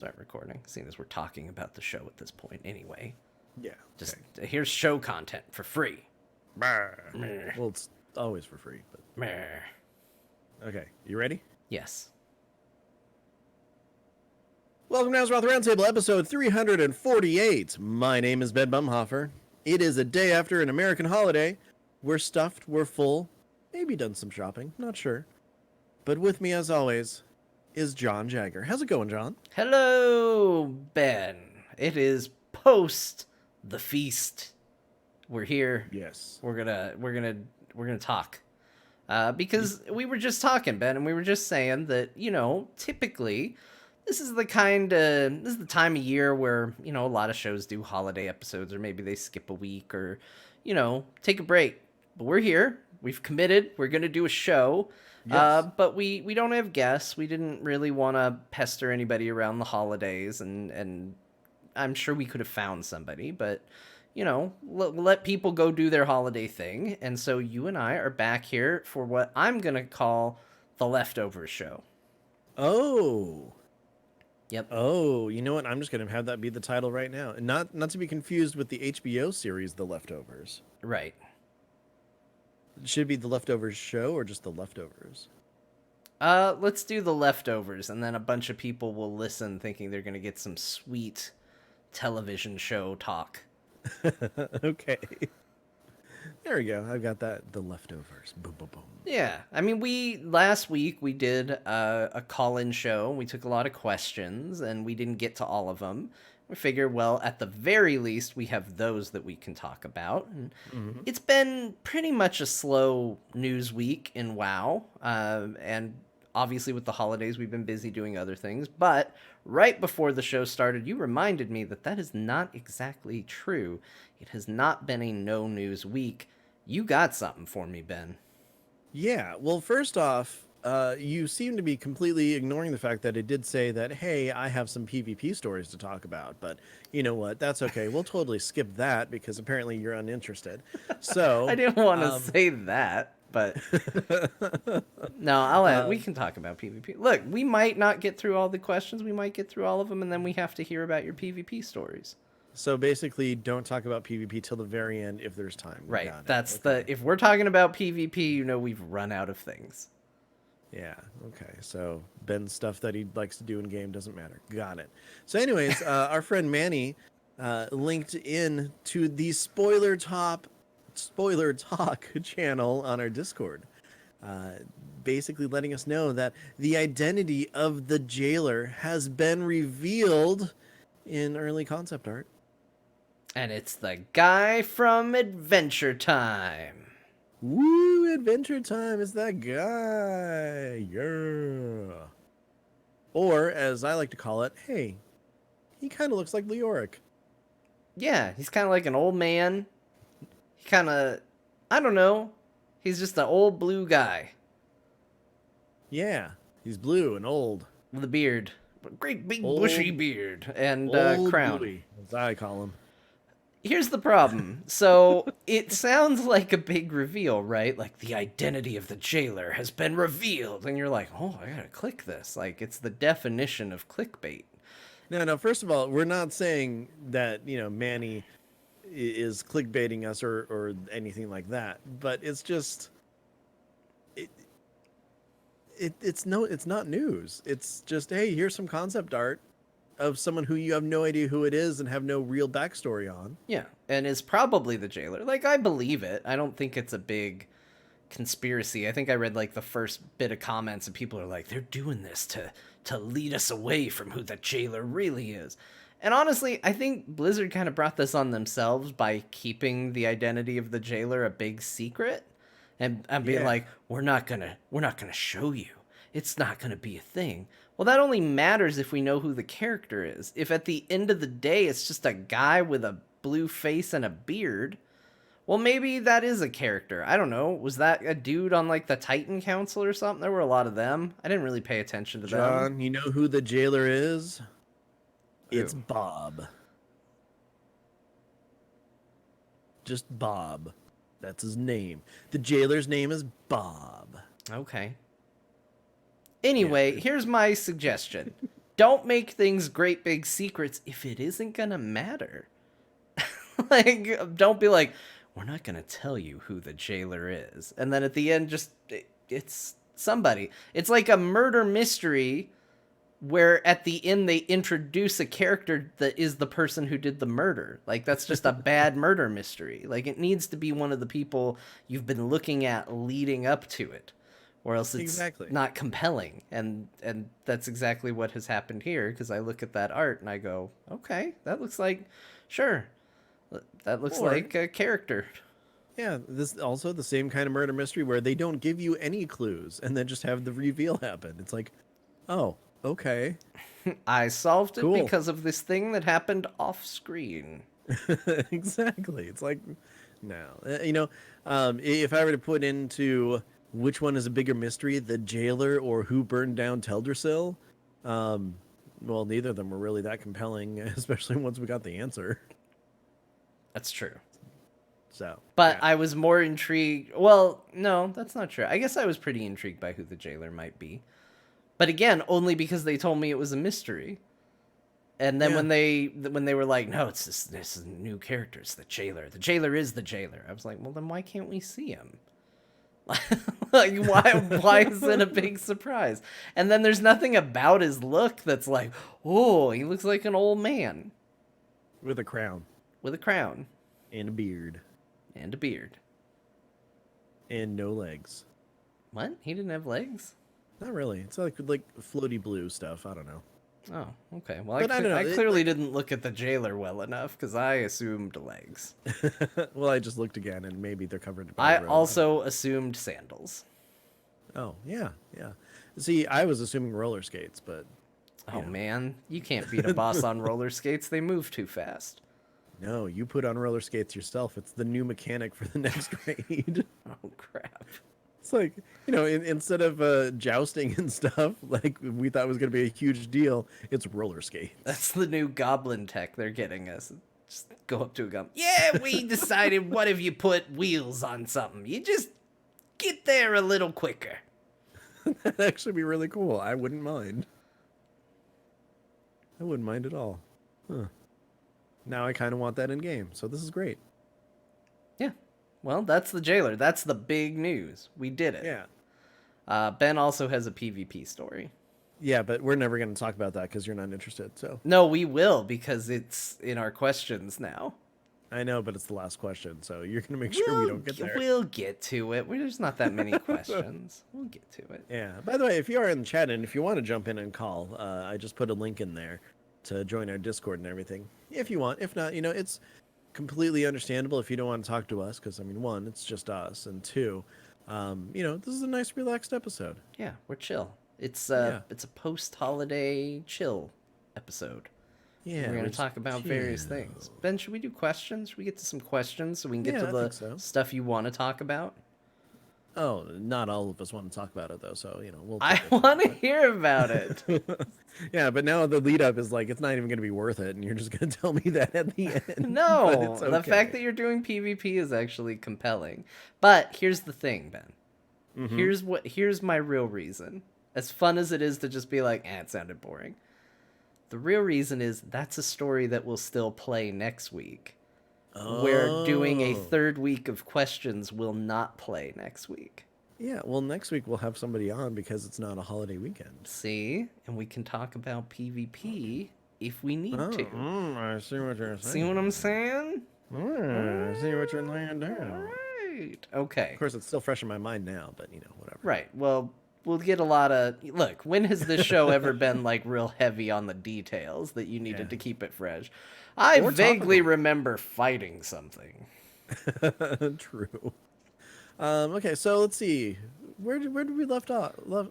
Start recording, seeing as we're talking about the show at this point anyway. Yeah. Just here's show content for free. Meh. Well, it's always for free, but Meh. okay. You ready? Yes. Welcome to Azeroth Roundtable, episode 348. My name is Ben Bumhofer. It is a day after an American holiday. We're stuffed, we're full, maybe done some shopping, not sure. But with me, as always, is John Jagger. How's it going, John? Hello, Ben. It is post the feast. We're here. Yes. We're gonna talk. Because we were just talking, Ben, and we were just saying that, typically this is the time of year where, a lot of shows do holiday episodes, or maybe they skip a week, or, take a break. But we're here. We've committed. We're going to do a show. Yes. But we don't have guests. We didn't really want to pester anybody around the holidays, and I'm sure we could have found somebody, but let people go do their holiday thing. And so you and I are back here for what I'm going to call the Leftovers show. Oh. Yep. Oh, you know what? I'm just going to have that be the title right now. And not to be confused with the HBO series The Leftovers. Right. It should be The Leftovers show or just The Leftovers? Let's do The Leftovers, and then a bunch of people will listen thinking they're going to get some sweet television show talk. Okay. There we go. I've got that. The Leftovers. Boom, boom, boom. Yeah. I mean, last week we did a call-in show. We took a lot of questions, and we didn't get to all of them. We figured, well, at the very least, we have those that we can talk about. And It's been pretty much a slow news week in WoW. And obviously with the holidays, we've been busy doing other things. But right before the show started, you reminded me that is not exactly true. It has not been a no news week. You got something for me, Ben. Yeah. Well, first off, you seem to be completely ignoring the fact that it did say that, hey, I have some PvP stories to talk about. But you know what? That's okay. We'll totally skip that because apparently you're uninterested. So I didn't want to say that, but no, we can talk about PvP. Look, we might not get through all the questions. We might get through all of them, and then we have to hear about your PvP stories. So basically, don't talk about PvP till the very end if there's time. Right. That's okay. If we're talking about PvP, we've run out of things. Yeah. Okay. So Ben's stuff that he likes to do in game doesn't matter. Got it. So, anyways, our friend Manny linked in to the Spoiler Talk channel on our Discord, basically letting us know that the identity of the jailer has been revealed in early concept art. And it's the guy from Adventure Time. Woo, Adventure Time is that guy. Yeah. Or, as I like to call it, hey, he kind of looks like Leoric. Yeah, he's kind of like an old man. He kind of, I don't know. He's just an old blue guy. Yeah, he's blue and old. With a beard. A great big bushy beard. And crown. Bluey, as I call him. Here's the problem. So it sounds like a big reveal, right? Like the identity of the jailer has been revealed. And you're like, oh, I gotta click this. Like it's the definition of clickbait. No, first of all, we're not saying that, Manny is clickbaiting us or anything like that. But it's just, it's not news. It's just, hey, here's some concept art of someone who you have no idea who it is and have no real backstory on. Yeah, and is probably the jailer. Like, I believe it. I don't think it's a big conspiracy. I think I read, like, the first bit of comments, and people are like, they're doing this to lead us away from who the jailer really is. And honestly, I think Blizzard kind of brought this on themselves by keeping the identity of the jailer a big secret. And being like, we're not gonna show you. It's not gonna be a thing. Well, that only matters if we know who the character is. If at the end of the day it's just a guy with a blue face and a beard, well, maybe that is a character. I don't know. Was that a dude on like the Titan Council or something? There were a lot of them. I didn't really pay attention to them. John, you know who the jailer is? Who? It's Bob. Just Bob. That's his name. The jailer's name is Bob. Okay. Anyway, here's my suggestion. don't make things great big secrets if it isn't gonna matter. Like, don't be like, we're not gonna tell you who the jailer is, and then at the end, it's somebody. It's like a murder mystery where at the end they introduce a character that is the person who did the murder. Like, that's just a bad murder mystery. Like, it needs to be one of the people you've been looking at leading up to it, or else it's Exactly. not compelling. And that's exactly what has happened here, because I look at that art and I go, okay, that looks like, sure, that looks Or- like a character. Yeah, this also the same kind of murder mystery where they don't give you any clues and then just have the reveal happen. It's like, oh, okay. I solved it Cool. because of this thing that happened off screen. Exactly. It's like, no. If I were to put into which one is a bigger mystery, the jailer or who burned down Teldrassil, well, neither of them were really that compelling, especially once we got the answer. That's true. So, But yeah. I was more intrigued. Well, no, that's not true. I guess I was pretty intrigued by who the jailer might be. But again, only because they told me it was a mystery. And then Yeah. when they were like, no, it's this is a new character. It's the jailer. The jailer is the jailer. I was like, well, then why can't we see him? Like, why is it a big surprise? And then there's nothing about his look that's like, oh, he looks like an old man With a crown with a crown and a beard and a beard. and no legs. What? He didn't have legs? Not really. It's like floaty blue stuff. I don't know. Oh, okay. Well, But I don't know, I it, clearly didn't look at the jailer well enough because I assumed legs. Well, I just looked again, and maybe they're covered. I robe. also assumed sandals. Oh, yeah. See, I was assuming roller skates, but Oh Yeah. man, you can't beat a boss on roller skates. They move too fast. no, you put on roller skates yourself. It's the new mechanic for the next raid. Oh crap. It's like, instead of jousting and stuff, like we thought was going to be a huge deal, it's roller skates. That's the new goblin tech they're getting us. Just go up to a goblin. Yeah, we decided what if you put wheels on something? You just get there a little quicker. That'd actually be really cool. I wouldn't mind. I wouldn't mind at all. Huh. Now I kind of want that in game, so this is great. Yeah. Well, that's the jailer. That's the big news. We did it. Yeah. Ben also has a PvP story. Yeah, but we're never going to talk about that because you're not interested. So No, we will because it's in our questions now. I know, but it's the last question, so you're going to make sure we don't get there. We'll get to it. There's not that many questions. We'll get to it. Yeah. By the way, if you are in the chat and if you want to jump in and call, I just put a link in there to join our Discord and everything. If you want. If not, it's completely understandable if you don't want to talk to us because, one, it's just us, and two, this is a nice relaxed episode. Yeah, we're chill. It's Yeah. it's a post-holiday chill episode. Yeah. We're going to just talk about various chill. things. Ben, should we do questions? Should we get to some questions so we can get Yeah, to I the think so. stuff you want to talk about? Oh, not all of us want to talk about it though, so we'll. I want to hear about it. Yeah, but now the lead up is like it's not even going to be worth it, and you're just going to tell me that at the end. But No, it's the fact okay. that you're doing PvP is actually compelling. But here's the thing, Ben. Mhm. Here's my real reason. As fun as it is to just be like, it sounded boring. The real reason is that's a story that will still play next week. Where doing a Oh. third week of questions will not play next week. Yeah, well, next week we'll have somebody on because it's not a holiday weekend. See? And we can talk about PvP if we need to. I see what you're See what I'm saying? I see what you're laying down. Right. Okay. Of course, it's still fresh in my mind now, but whatever. Right. Well, we'll get a lot of... Look, when has this show ever been, like, real heavy on the details that you needed Yeah. to keep it fresh? I Or vaguely topical. remember fighting something. True. Okay, so let's see. Where did we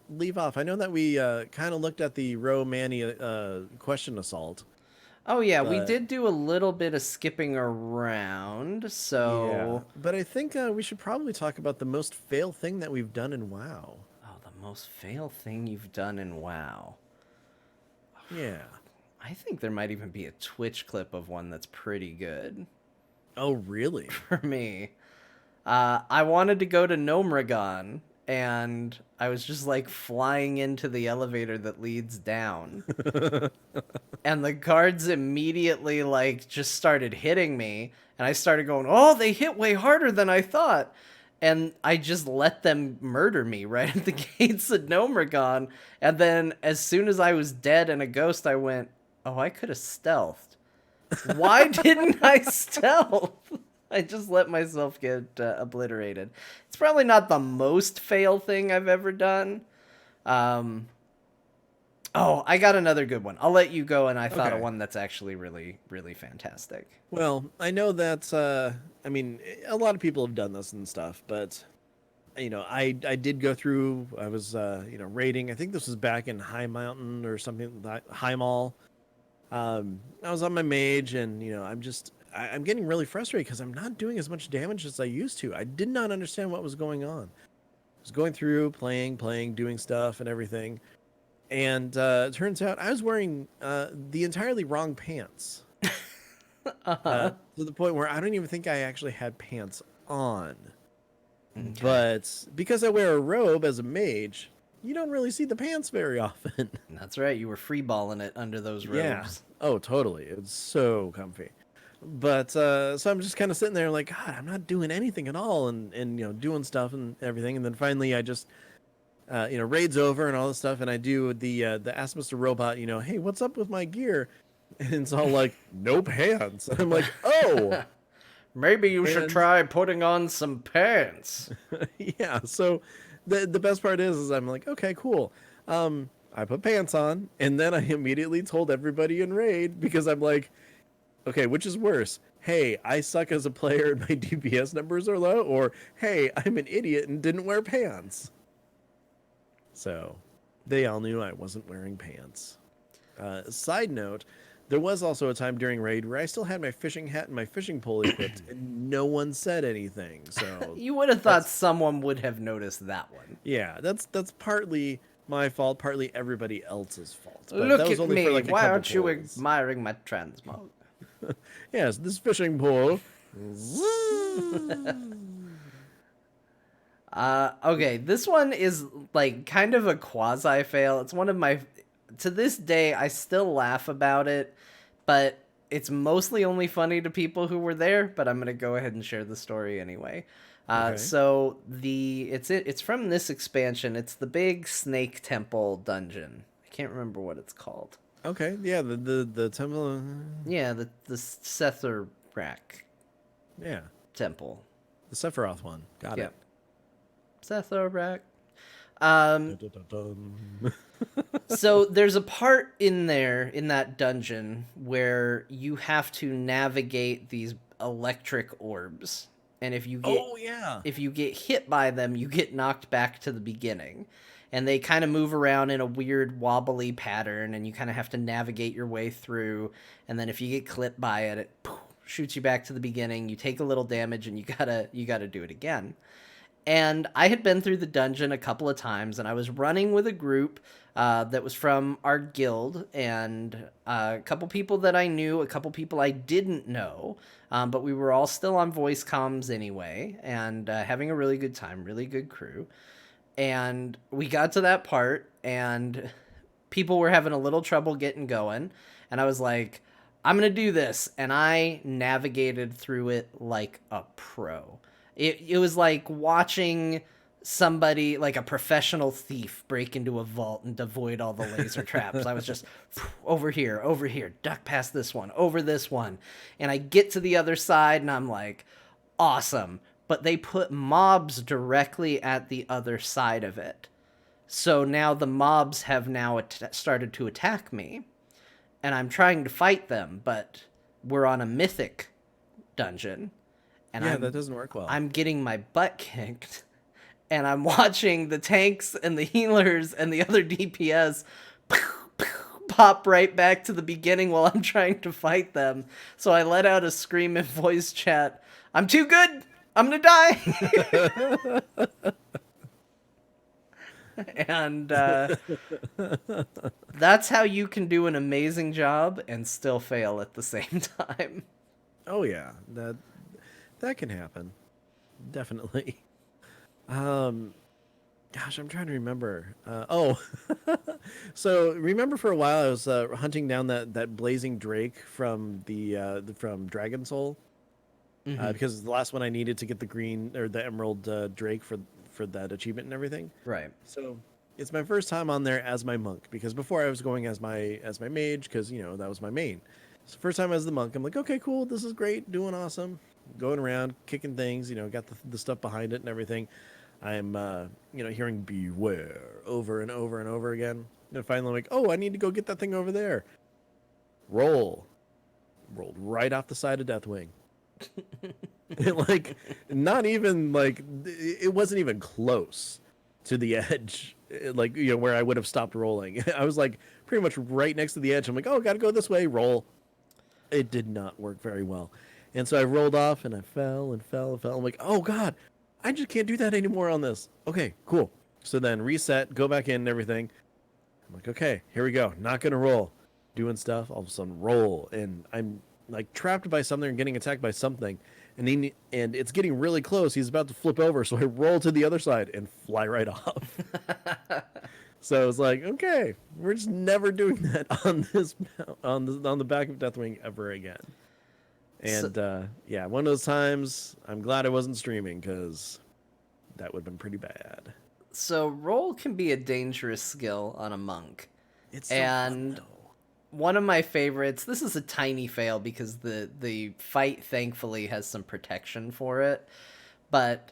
leave off? I know that we kind of looked at the Romani question assault. Oh, yeah, we But- did do a little bit of skipping around, so... But I think we should probably talk about the most fail thing that we've done in WoW. Oh, the most fail thing you've done in WoW. Yeah. I think there might even be a Twitch clip of one that's pretty good Oh, really? for me. I wanted to go to Nomragon, and I was just like flying into the elevator that leads down. And the guards immediately like just started hitting me, and I started going, "Oh, they hit way harder than I thought." And I just let them murder me right at the gates of Nomergon. And then as soon as I was dead and a ghost, I went, "Oh, I could have stealthed. Why didn't I stealth?" I just let myself get obliterated. It's probably not the most fail thing I've ever done. Um, Oh, I got another good one. I'll let you go, and I thought of Okay. one that's actually really, really fantastic. Well, I know that I mean, a lot of people have done this and stuff, but I did go through. I was raiding. I think this was back in High Mountain or something, High Mall. I was on my mage, and I'm getting really frustrated because I'm not doing as much damage as I used to. I did not understand what was going on. I was going through, playing, doing stuff and everything, and it turns out I was wearing the entirely wrong pants. Uh-huh. To the point where I don't even think I actually had pants on. Okay. But because I wear a robe as a mage, you don't really see the pants very often. That's right. You were freeballing it under those Yeah. robes. Oh, totally. It's so comfy. But so I'm just kind of sitting there like, God, I'm not doing anything at all, and doing stuff and everything. And then finally, I just raid's over and all this stuff, and I do the Ask Mr. Robot, hey, what's up with my gear? And it's all like, no pants. And I'm like, oh. Maybe you should And try putting on some pants. yeah, so the best part is I'm like, okay, cool. I put pants on, and then I immediately told everybody in raid because I'm like, okay, which is worse? Hey, I suck as a player and my DPS numbers are low, or hey, I'm an idiot and didn't wear pants. So they all knew I wasn't wearing pants. Side note, there was also a time during raid where I still had my fishing hat and my fishing pole equipped, and no one said anything. So You would have thought that's someone would have noticed that one. yeah, that's partly my fault, partly everybody else's fault. But that Look was at only for me. like a Why couple aren't you poles. admiring my transmog? Yes, this fishing pole. Okay, this one is like kind of a quasi fail. It's one of my, to this day, I still laugh about it, but it's mostly only funny to people who were there. But I'm gonna go ahead and share the story anyway. Okay. So it's from this expansion. It's the big Snake Temple dungeon. I can't remember what it's called. Okay. Yeah. The temple. Yeah, the Setherrak Yeah. Temple. The Sephiroth one. Got Yeah, it. Setherrak. Dun, dun, dun, dun. So there's a part in there in that dungeon where you have to navigate these electric orbs, and Oh yeah. if you get hit by them, you get knocked back to the beginning. And they kind of move around in a weird wobbly pattern, and you kind of have to navigate your way through. And then if you get clipped by it, it poof, shoots you back to the beginning. You take a little damage, and you gotta do it again. And I had been through the dungeon a couple of times, and I was running with a group that was from our guild, and a couple people that I knew, a couple people I didn't know, but we were all still on voice comms anyway, and having a really good time, really good crew. And we got to that part, and people were having a little trouble getting going, and I was like, I'm gonna do this, and I navigated through it like a pro. It was like watching somebody, like a professional thief, break into a vault and avoid all the laser traps. I was just over here, duck past this one, over this one, and I get to the other side, and I'm like, awesome. But they put mobs directly at the other side of it. So now the mobs have now started to attack me, and I'm trying to fight them, but we're on a mythic dungeon, and Yeah, that doesn't work well. I'm getting my butt kicked, and I'm watching the tanks and the healers and the other DPS pop right back to the beginning while I'm trying to fight them. So I let out a scream in voice chat. I'm too good. I'm gonna die. And that's how you can do an amazing job and still fail at the same time. Oh yeah, that can happen. Definitely. Um Gosh, I'm trying to remember. So remember for a while I was hunting down that blazing drake from from Dragon Soul, Hmm. because the last one I needed to get the green or the emerald drake for that achievement and everything. Right. So it's my first time on there as my monk, because before I was going as my mage, because that was my main. So first time as the monk, I'm like, okay, cool, this is great, doing awesome, going around kicking things, got the stuff behind it and everything. I'm hearing beware over and over and over again. And finally I'm like, oh, I need to go get that thing over there. Roll. Rolled right off the side of Deathwing. Like, not even like, it wasn't even close to the edge, like, where I would have stopped rolling. I was like pretty much right next to the edge. I'm like, oh, gotta go this way, roll. It did not work very well. And so I rolled off and I fell and fell and fell. I'm like, oh God, I just can't do that anymore on this. Okay, cool. So then reset, go back in and everything. I'm like, okay, here we go. Not gonna roll. Doing stuff, all of a sudden roll. And I'm like trapped by something and getting attacked by something. And it's getting really close. He's about to flip over. So I roll to the other side and fly right off. So I was like, okay, we're just never doing that on this on the back of Deathwing ever again. So, And yeah, one of those times I'm glad I wasn't streaming, because that would have been pretty bad. so roll can be a dangerous skill on a monk. It's so fun And though. one of my favorites, this is a tiny fail because the fight thankfully has some protection for it. But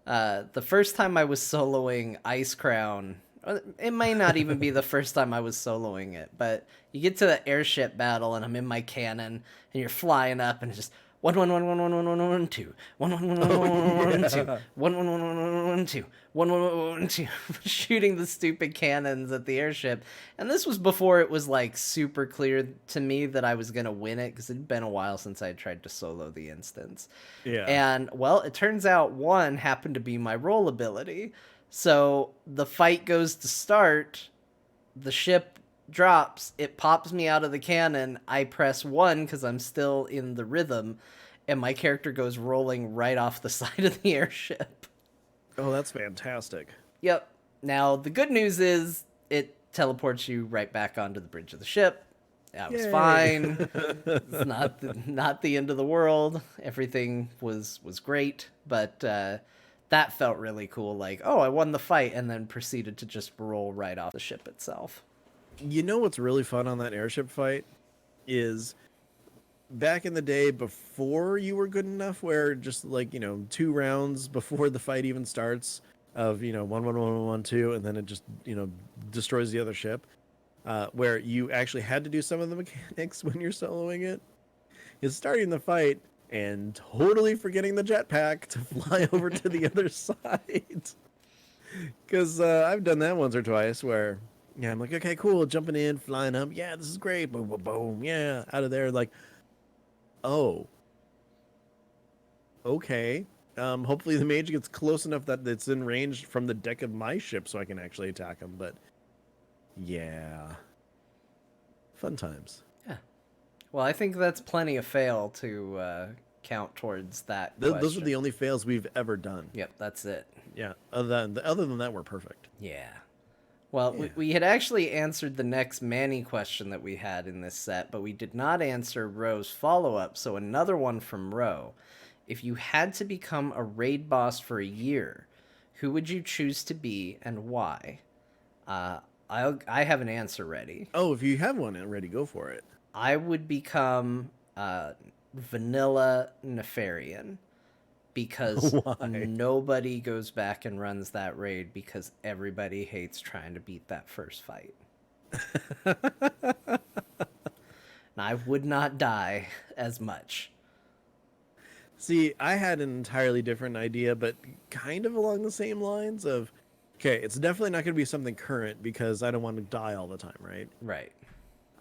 the first time I was soloing Ice Crown, it may not even be the first time I was soloing it, but you get to the airship battle and I'm in my cannon and you're flying up and it's just 1 1 1 1 1 1 1 2 1 1 1 1 Oh 1 1 2 yeah. 1 1 1 1 1 1 2 1 1 1 1 2 shooting the stupid cannons at the airship. And this was before it was like super clear to me that I was gonna win it because it'd been a while since I had tried to solo the instance. Yeah. And well, it turns out one happened to be my roll ability. So the fight goes to start, the ship drops, it pops me out of the cannon. I press one because I'm still in the rhythm, and my character goes rolling right off the side of the airship. Oh, that's fantastic. Yep. Now, the good news is it teleports you right back onto the bridge of the ship. That was Yay. fine. It's not the end of the world. Everything was great, but that felt really cool. Like, oh, I won the fight, and then proceeded to just roll right off the ship itself. You know what's really fun on that airship fight is back in the day before you were good enough, where just like, 2 rounds before the fight even starts, of, 1 1 1 1 2, and then it just, destroys the other ship, where you actually had to do some of the mechanics when you're soloing it, is starting the fight and totally forgetting the jetpack to fly over to the other side. Because I've done that once or twice where, yeah, I'm like, okay, cool, jumping in, flying up, yeah, this is great, boom, boom, boom, yeah, out of there, like, oh, okay. Hopefully the mage gets close enough that it's in range from the deck of my ship so I can actually attack him. But yeah, fun times. Yeah. Well, I think that's plenty of fail to count towards that Those are the question. only fails we've ever done. Yep, that's it. Yeah. Other than that, we're perfect. Yeah. Well, Yeah. we had actually answered the next Manny question that we had in this set, but we did not answer Ro's follow up. So, another one from Ro. If you had to become a raid boss for a year, who would you choose to be and why? I have an answer ready. Oh, if you have one already, go for it. I would become Vanilla Nefarian because Why? nobody goes back and runs that raid because everybody hates trying to beat that first fight. And I would not die as much. See, I had an entirely different idea, but kind of along the same lines of, okay, it's definitely not going to be something current because I don't want to die all the time, right? Right.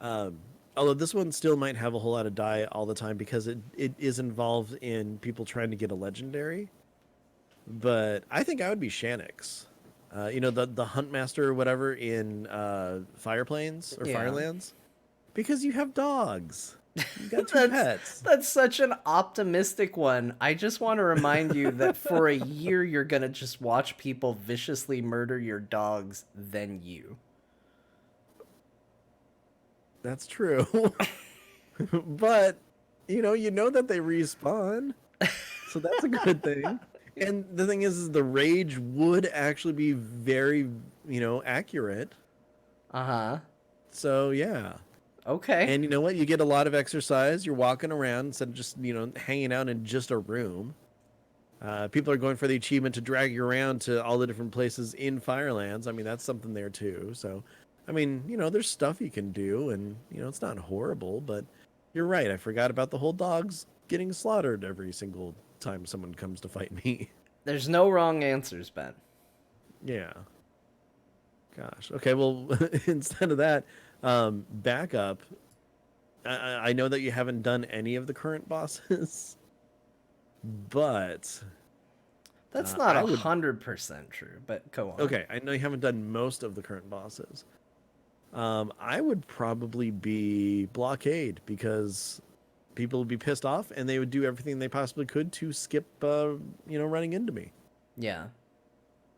Um, Although this one still might have a whole lot of die all the time because it is involved in people trying to get a legendary. But I think I would be Shanix. The Huntmaster or whatever in Fireplanes or Yeah. Firelands. Because you have dogs. You got two That's pets. that's such an optimistic one. I just want to remind you that for a year you're gonna just watch people viciously murder your dogs, then you. That's true. But you know that they respawn. So that's a good thing. And the thing is the rage would actually be very, accurate. Uh-huh. So yeah. Okay. And you know what? You get a lot of exercise. You're walking around instead of just, hanging out in just a room. People are going for the achievement to drag you around to all the different places in Firelands. I mean, that's something there too. So, I mean, there's stuff you can do, and it's not horrible. But you're right. I forgot about the whole dogs getting slaughtered every single time someone comes to fight me. There's no wrong answers, Ben. Yeah. Gosh. Okay. Well, instead of that, back up. I know that you haven't done any of the current bosses, but That's not I a would. 100% true, but go on. Okay, I know you haven't done most of the current bosses. I would probably be Blockade because people would be pissed off and they would do everything they possibly could to skip, running into me. Yeah.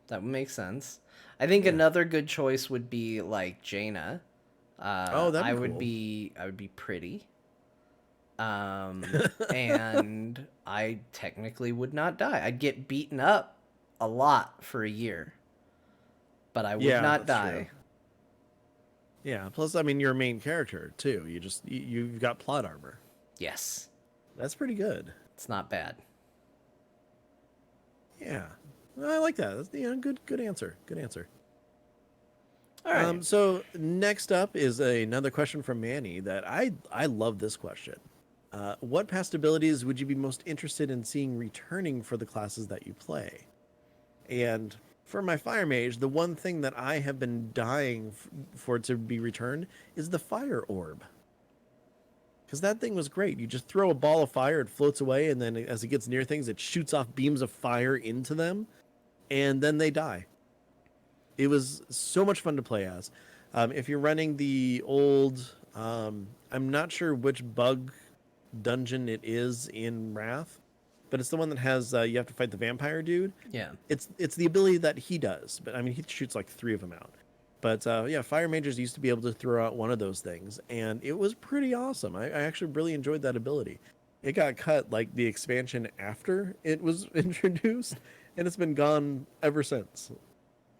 That would make sense. I think Yeah. another good choice would be like Jaina. Oh, that'd be I cool. would be pretty. And I technically would not die. I'd get beaten up a lot for a year, but I would Yeah, not that's die. true. Yeah. Plus, I mean, you're a main character too. You've got plot armor. Yes, That's pretty good. it's not bad. Yeah, I like that. That's good answer. Good answer. All right. So next up is another question from Manny that I love this question. What past abilities would you be most interested in seeing returning for the classes that you play? And for my fire mage, the one thing that I have been dying for it to be returned is the fire orb. Because that thing was great. You just throw a ball of fire, it floats away, and then as it gets near things, it shoots off beams of fire into them, and then they die. It was so much fun to play as. If you're running the old, I'm not sure which bug dungeon it is in Wrath, but it's the one that has you have to fight the vampire dude. Yeah. It's the ability that he does, but I mean he shoots like 3 of them out. But yeah, fire mages used to be able to throw out one of those things, and it was pretty awesome. I actually really enjoyed that ability. It got cut like the expansion after it was introduced, and it's been gone ever since.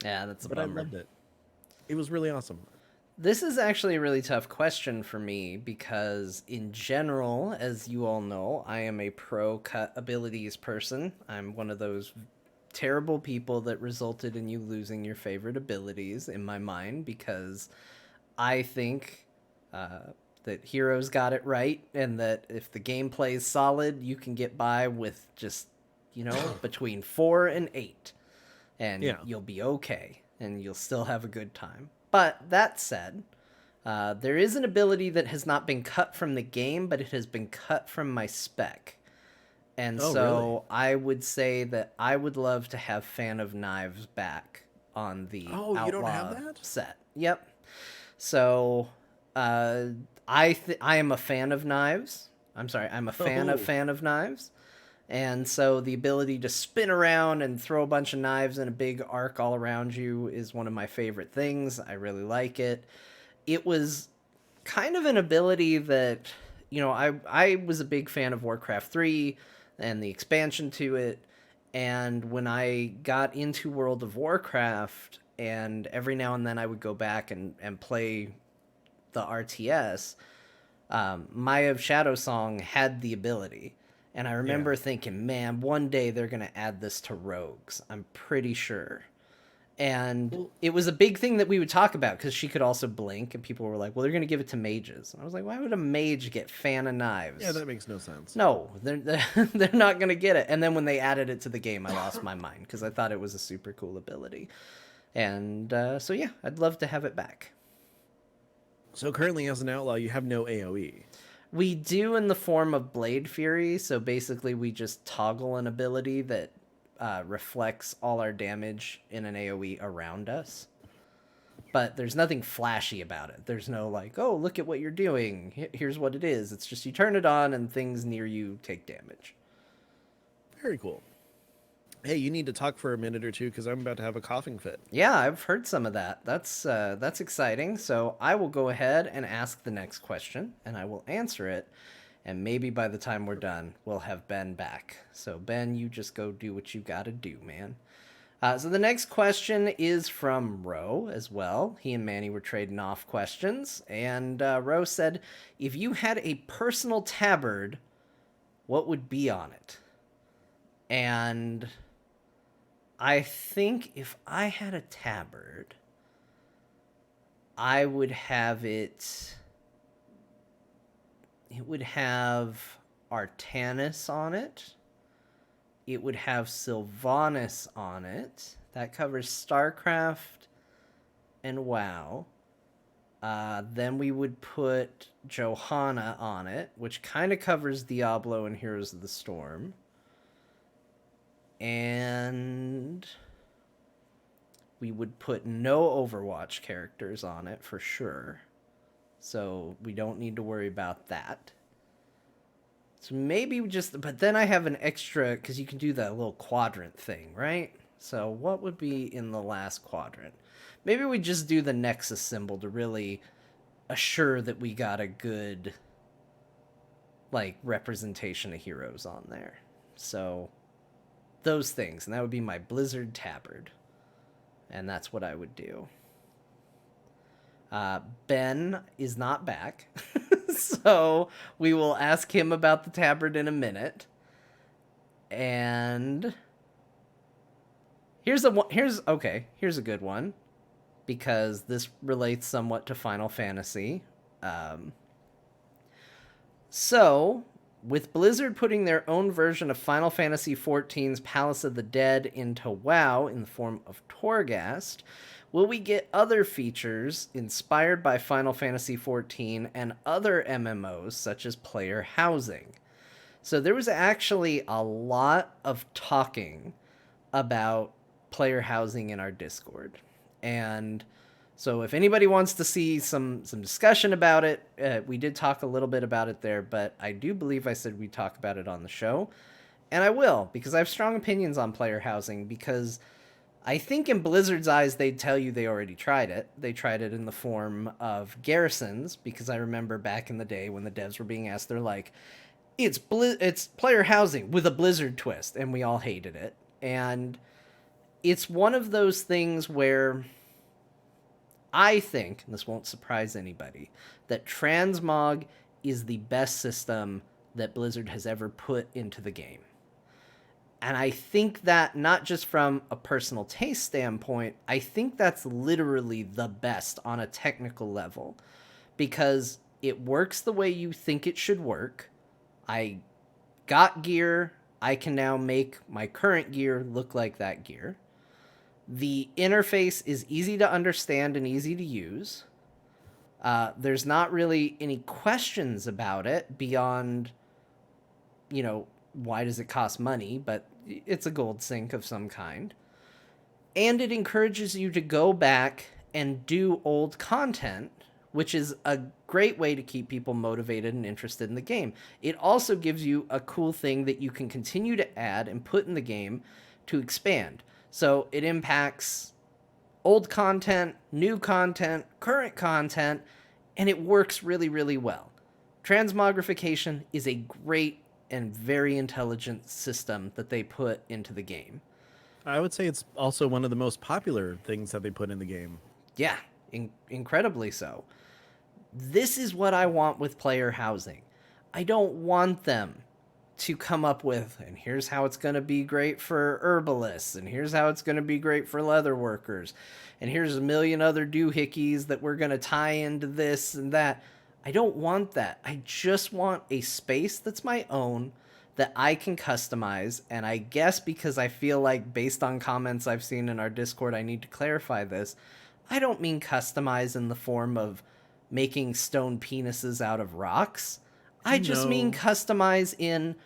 Yeah, that's a But bummer. I loved it. It was really awesome. This is actually a really tough question for me because, in general, as you all know, I am a pro cut abilities person. I'm one of those terrible people that resulted in you losing your favorite abilities in my mind because I think that Heroes got it right and that if the gameplay is solid, you can get by with just, between 4 and 8 and Yeah. you'll be okay and you'll still have a good time. But that said, there is an ability that has not been cut from the game, but it has been cut from my spec. And Oh, so really? I would say that I would love to have Fan of Knives back on the Oh, you don't have Outlaw that? set. Yep. So I am a fan of knives. I'm sorry, I'm a fan of Oh. Fan of Knives. And so the ability to spin around and throw a bunch of knives in a big arc all around you is one of my favorite things. I really like it. It was kind of an ability that, I was a big fan of Warcraft 3 and the expansion to it. And when I got into World of Warcraft, and every now and then I would go back and play the RTS, Maya of Shadow Song had the ability. And I remember thinking, man, one day they're going to add this to rogues. I'm pretty sure. And Well, it was a big thing that we would talk about because she could also blink, and people were like, well, they're going to give it to mages. And I was like, why would a mage get Fan of Knives? yeah, that makes no sense. No, they're not going to get it. And then when they added it to the game, I lost my mind because I thought it was a super cool ability. And so, yeah, I'd love to have it back. So currently, as an outlaw, you have no AOE. We do in the form of Blade Fury, so basically we just toggle an ability that reflects all our damage in an AoE around us. but there's nothing flashy about it. There's no like, oh, look at what you're doing. Here's what it is. It's just you turn it on and things near you take damage. Very cool. Hey, you need to talk for a minute or two because I'm about to have a coughing fit. Yeah, I've heard some of that. That's exciting. So I will go ahead and ask the next question, and I will answer it. And maybe by the time we're done, we'll have Ben back. So Ben, you just go do what you gotta do, man. So the next question is from Ro as well. He and Manny were trading off questions, and Ro said, "If you had a personal tabard, what would be on it?" And I think if I had a tabard, I would have it. It would have Artanis on it. It would have Sylvanas on it. That covers StarCraft and WoW. Then we would put Johanna on it, which kind of covers Diablo and Heroes of the Storm. And we would put no Overwatch characters on it for sure. So we don't need to worry about that. So maybe we just, but then I have an extra, because you can do that little quadrant thing, right? So what would be in the last quadrant? Maybe we just do the Nexus symbol to really assure that we got a good, like, representation of heroes on there. So those things, and that would be my Blizzard tabard. And that's what I would do. Ben is not back. So we will ask him about the tabard in a minute. And here's a good one, because this relates somewhat to Final Fantasy. So with Blizzard putting their own version of Final Fantasy XIV's Palace of the Dead into WoW in the form of Torghast, will we get other features inspired by Final Fantasy XIV and other MMOs, such as player housing? So there was actually a lot of talking about player housing in our Discord. And so if anybody wants to see some discussion about it, we did talk a little bit about it there, but I do believe I said we'd talk about it on the show. And I will, because I have strong opinions on player housing, because I think in Blizzard's eyes, they'd tell you they already tried it. They tried it in the form of garrisons, because I remember back in the day when the devs were being asked, they're like, it's player housing with a Blizzard twist, and we all hated it. And it's one of those things where I think, and this won't surprise anybody, that transmog is the best system that Blizzard has ever put into the game. And I think that not just from a personal taste standpoint, I think that's literally the best on a technical level, because it works the way you think it should work. I got gear. I can now make my current gear look like that gear. The interface is easy to understand and easy to use. There's not really any questions about it beyond, why does it cost money? But it's a gold sink of some kind. And it encourages you to go back and do old content, which is a great way to keep people motivated and interested in the game. It also gives you a cool thing that you can continue to add and put in the game to expand. So it impacts old content, new content, current content, and it works really, really well. Transmogrification is a great and very intelligent system that they put into the game. I would say it's also one of the most popular things that they put in the game. Yeah, incredibly so. This is what I want with player housing. I don't want them to come up with, and here's how it's going to be great for herbalists, and here's how it's going to be great for leather workers, and here's a million other doohickeys that we're going to tie into this and that. I don't want that. I just want a space that's my own that I can customize. And I guess because I feel like, based on comments I've seen in our Discord, I need to clarify this. I don't mean customize in the form of making stone penises out of rocks. I just mean customize in,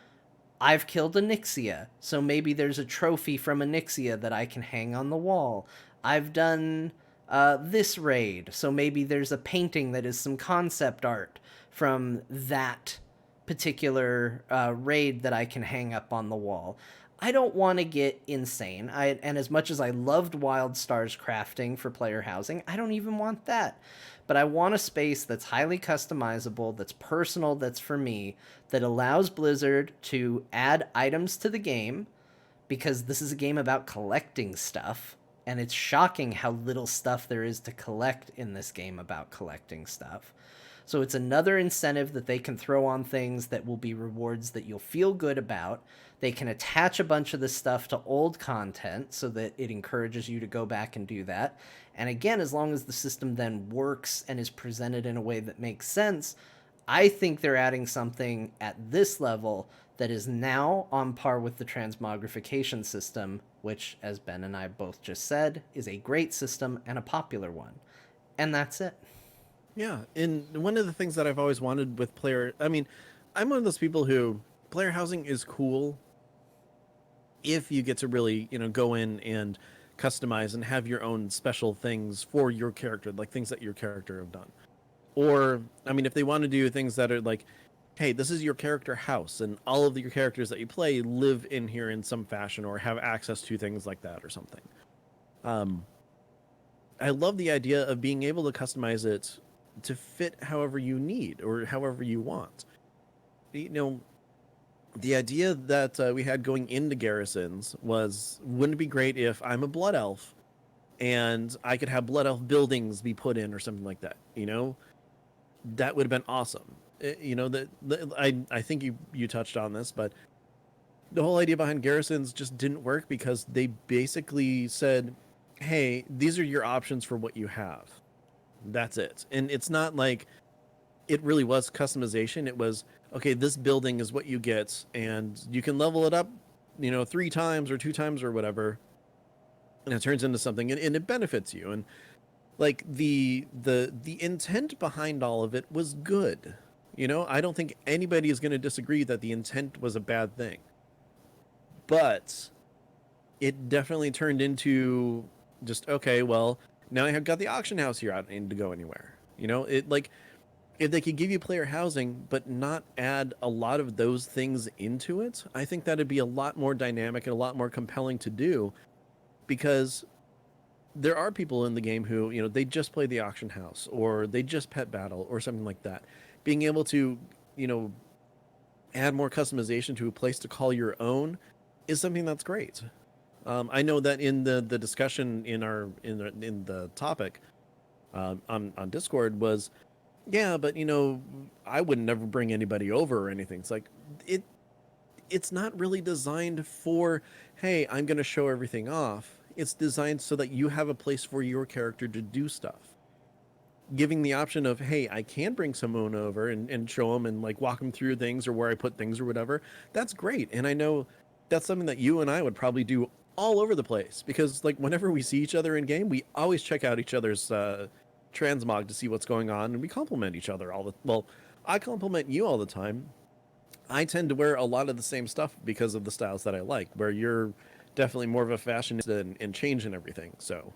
I've killed a Nyxia, so maybe there's a trophy from a Nyxia that I can hang on the wall. I've done this raid. So maybe there's a painting that is some concept art from that particular raid that I can hang up on the wall. I don't want to get insane. And as much as I loved Wild Stars crafting for player housing, I don't even want that. But I want a space that's highly customizable, that's personal, that's for me, that allows Blizzard to add items to the game, because this is a game about collecting stuff, and it's shocking how little stuff there is to collect in this game about collecting stuff. So it's another incentive that they can throw on things that will be rewards that you'll feel good about. They can attach a bunch of this stuff to old content so that it encourages you to go back and do that. And again, as long as the system then works and is presented in a way that makes sense, I think they're adding something at this level that is now on par with the transmogrification system, which, as Ben and I both just said, is a great system and a popular one. And that's it. Yeah, and one of the things that I've always wanted with player, I mean, I'm one of those people who player housing is cool if you get to really, go in and customize and have your own special things for your character, like things that your character have done. Or, I mean, if they want to do things that are like, hey, this is your character house, and all of your characters that you play live in here in some fashion or have access to things like that or something. I love the idea of being able to customize it to fit however you need or however you want. The idea that we had going into Garrisons was, wouldn't it be great if I'm a Blood Elf and I could have Blood Elf buildings be put in or something like that? That would have been awesome. I think you touched on this, but the whole idea behind Garrisons just didn't work because they basically said, hey, these are your options for what you have. That's it. And it's not like it really was customization. It was, okay, this building is what you get, and you can level it up, 3 times or 2 times or whatever, and it turns into something, and it benefits you. And like the intent behind all of it was good. I don't think anybody is going to disagree that the intent was a bad thing, but it definitely turned into just, okay, well, now I have got the auction house here. I don't need to go anywhere. It, like, if they could give you player housing but not add a lot of those things into it, I think that'd be a lot more dynamic and a lot more compelling to do, because there are people in the game who, they just play the auction house or they just pet battle or something like that. Being able to, add more customization to a place to call your own is something that's great. I know that in the discussion in the topic on Discord was, yeah, but I would never bring anybody over or anything. It's like it's not really designed for, hey, I'm going to show everything off. It's designed so that you have a place for your character to do stuff. Giving the option of, hey, I can bring someone over and show them and like walk them through things or where I put things or whatever. That's great. And I know that's something that you and I would probably do all over the place, because like whenever we see each other in game, we always check out each other's transmog to see what's going on, and we compliment each other well, I compliment you all the time. I tend to wear a lot of the same stuff because of the styles that I like, where you're definitely more of a fashionista and changing everything. So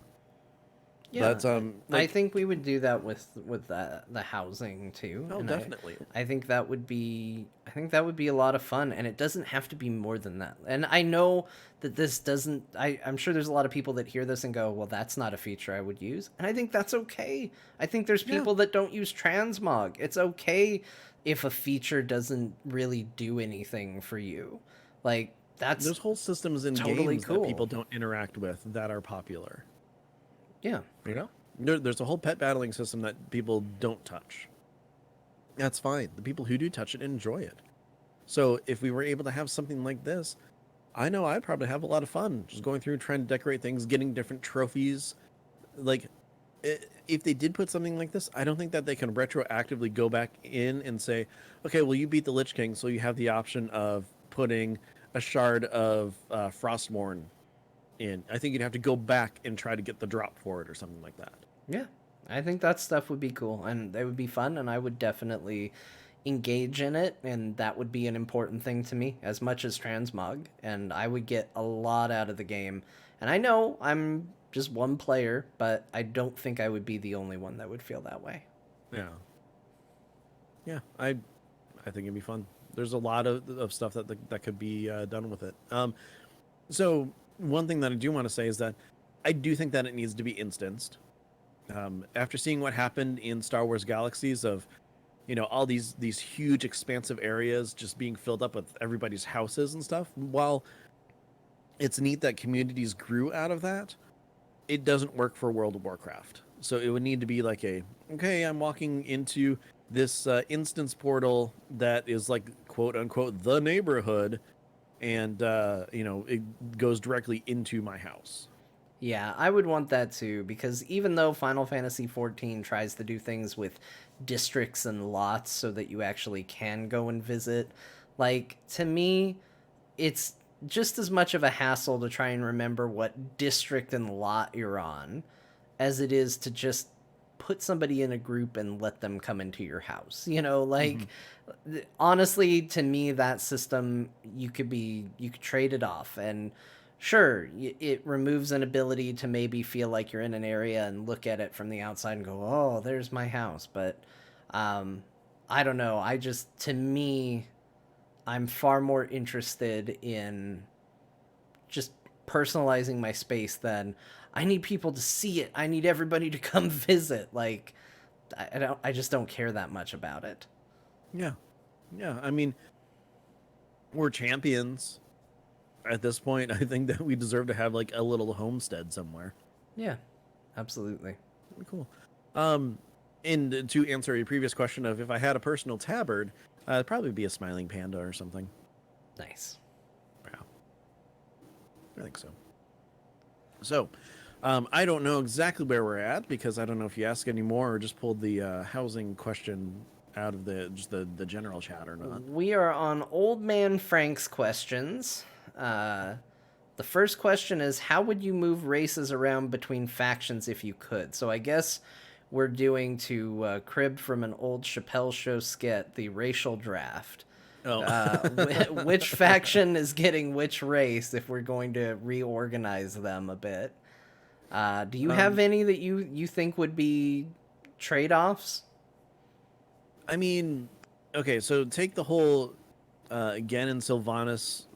Yeah, that's I think we would do that with the housing too. Oh, and definitely. I think that would be a lot of fun, and it doesn't have to be more than that. And I know that this doesn't. I'm sure there's a lot of people that hear this and go, "Well, that's not a feature I would use," and I think that's okay. I think there's people that don't use transmog. It's okay if a feature doesn't really do anything for you. Like, that's There's whole systems in totally games cool. that people don't interact with that are popular. Yeah. There's a whole pet battling system that people don't touch. That's fine. The people who do touch it enjoy it. So if we were able to have something like this, I know I'd probably have a lot of fun just going through trying to decorate things, getting different trophies. Like, if they did put something like this, I don't think that they can retroactively go back in and say, okay, well, you beat the Lich King, so you have the option of putting a shard of Frostmourne in. I think you'd have to go back and try to get the drop for it or something like that. Yeah, I think that stuff would be cool, and they would be fun, and I would definitely engage in it, and that would be an important thing to me as much as transmog, and I would get a lot out of the game. And I know I'm just one player, but I don't think I would be the only one that would feel that way. Yeah. Yeah, I think it'd be fun. There's a lot of stuff that could be done with it. So one thing that I do want to say is that I do think that it needs to be instanced. After seeing what happened in Star Wars Galaxies of, all these huge expansive areas just being filled up with everybody's houses and stuff, while it's neat that communities grew out of that, it doesn't work for World of Warcraft. So it would need to be like okay, I'm walking into this instance portal that is like quote unquote the neighborhood, and it goes directly into my house. Yeah, I would want that too, because even though Final Fantasy XIV tries to do things with districts and lots so that you actually can go and visit, like, to me, it's just as much of a hassle to try and remember what district and lot you're on as it is to just put somebody in a group and let them come into your house. Honestly, to me, that system, you could trade it off. And sure, it removes an ability to maybe feel like you're in an area and look at it from the outside and go, oh, there's my house. But I don't know. To me, I'm far more interested in just personalizing my space than I need people to see it. I need everybody to come visit. Like, I just don't care that much about it. Yeah. Yeah. I mean, we're champions at this point. I think that we deserve to have like a little homestead somewhere. Yeah, absolutely. Cool. And to answer your previous question of if I had a personal tabard, it'd probably be a smiling panda or something. Nice. Yeah. I think so. So, I don't know exactly where we're at because I don't know if you ask any more or just pulled the housing question out of the general chat or not. We are on Old Man Frank's questions. The first question is, how would you move races around between factions if you could? So I guess we're doing, to crib from an old Chappelle Show skit, the racial draft. Oh. Which faction is getting which race if we're going to reorganize them a bit? Do you have any that you think would be trade-offs? I mean, okay, so take the whole Gen and Sylvanas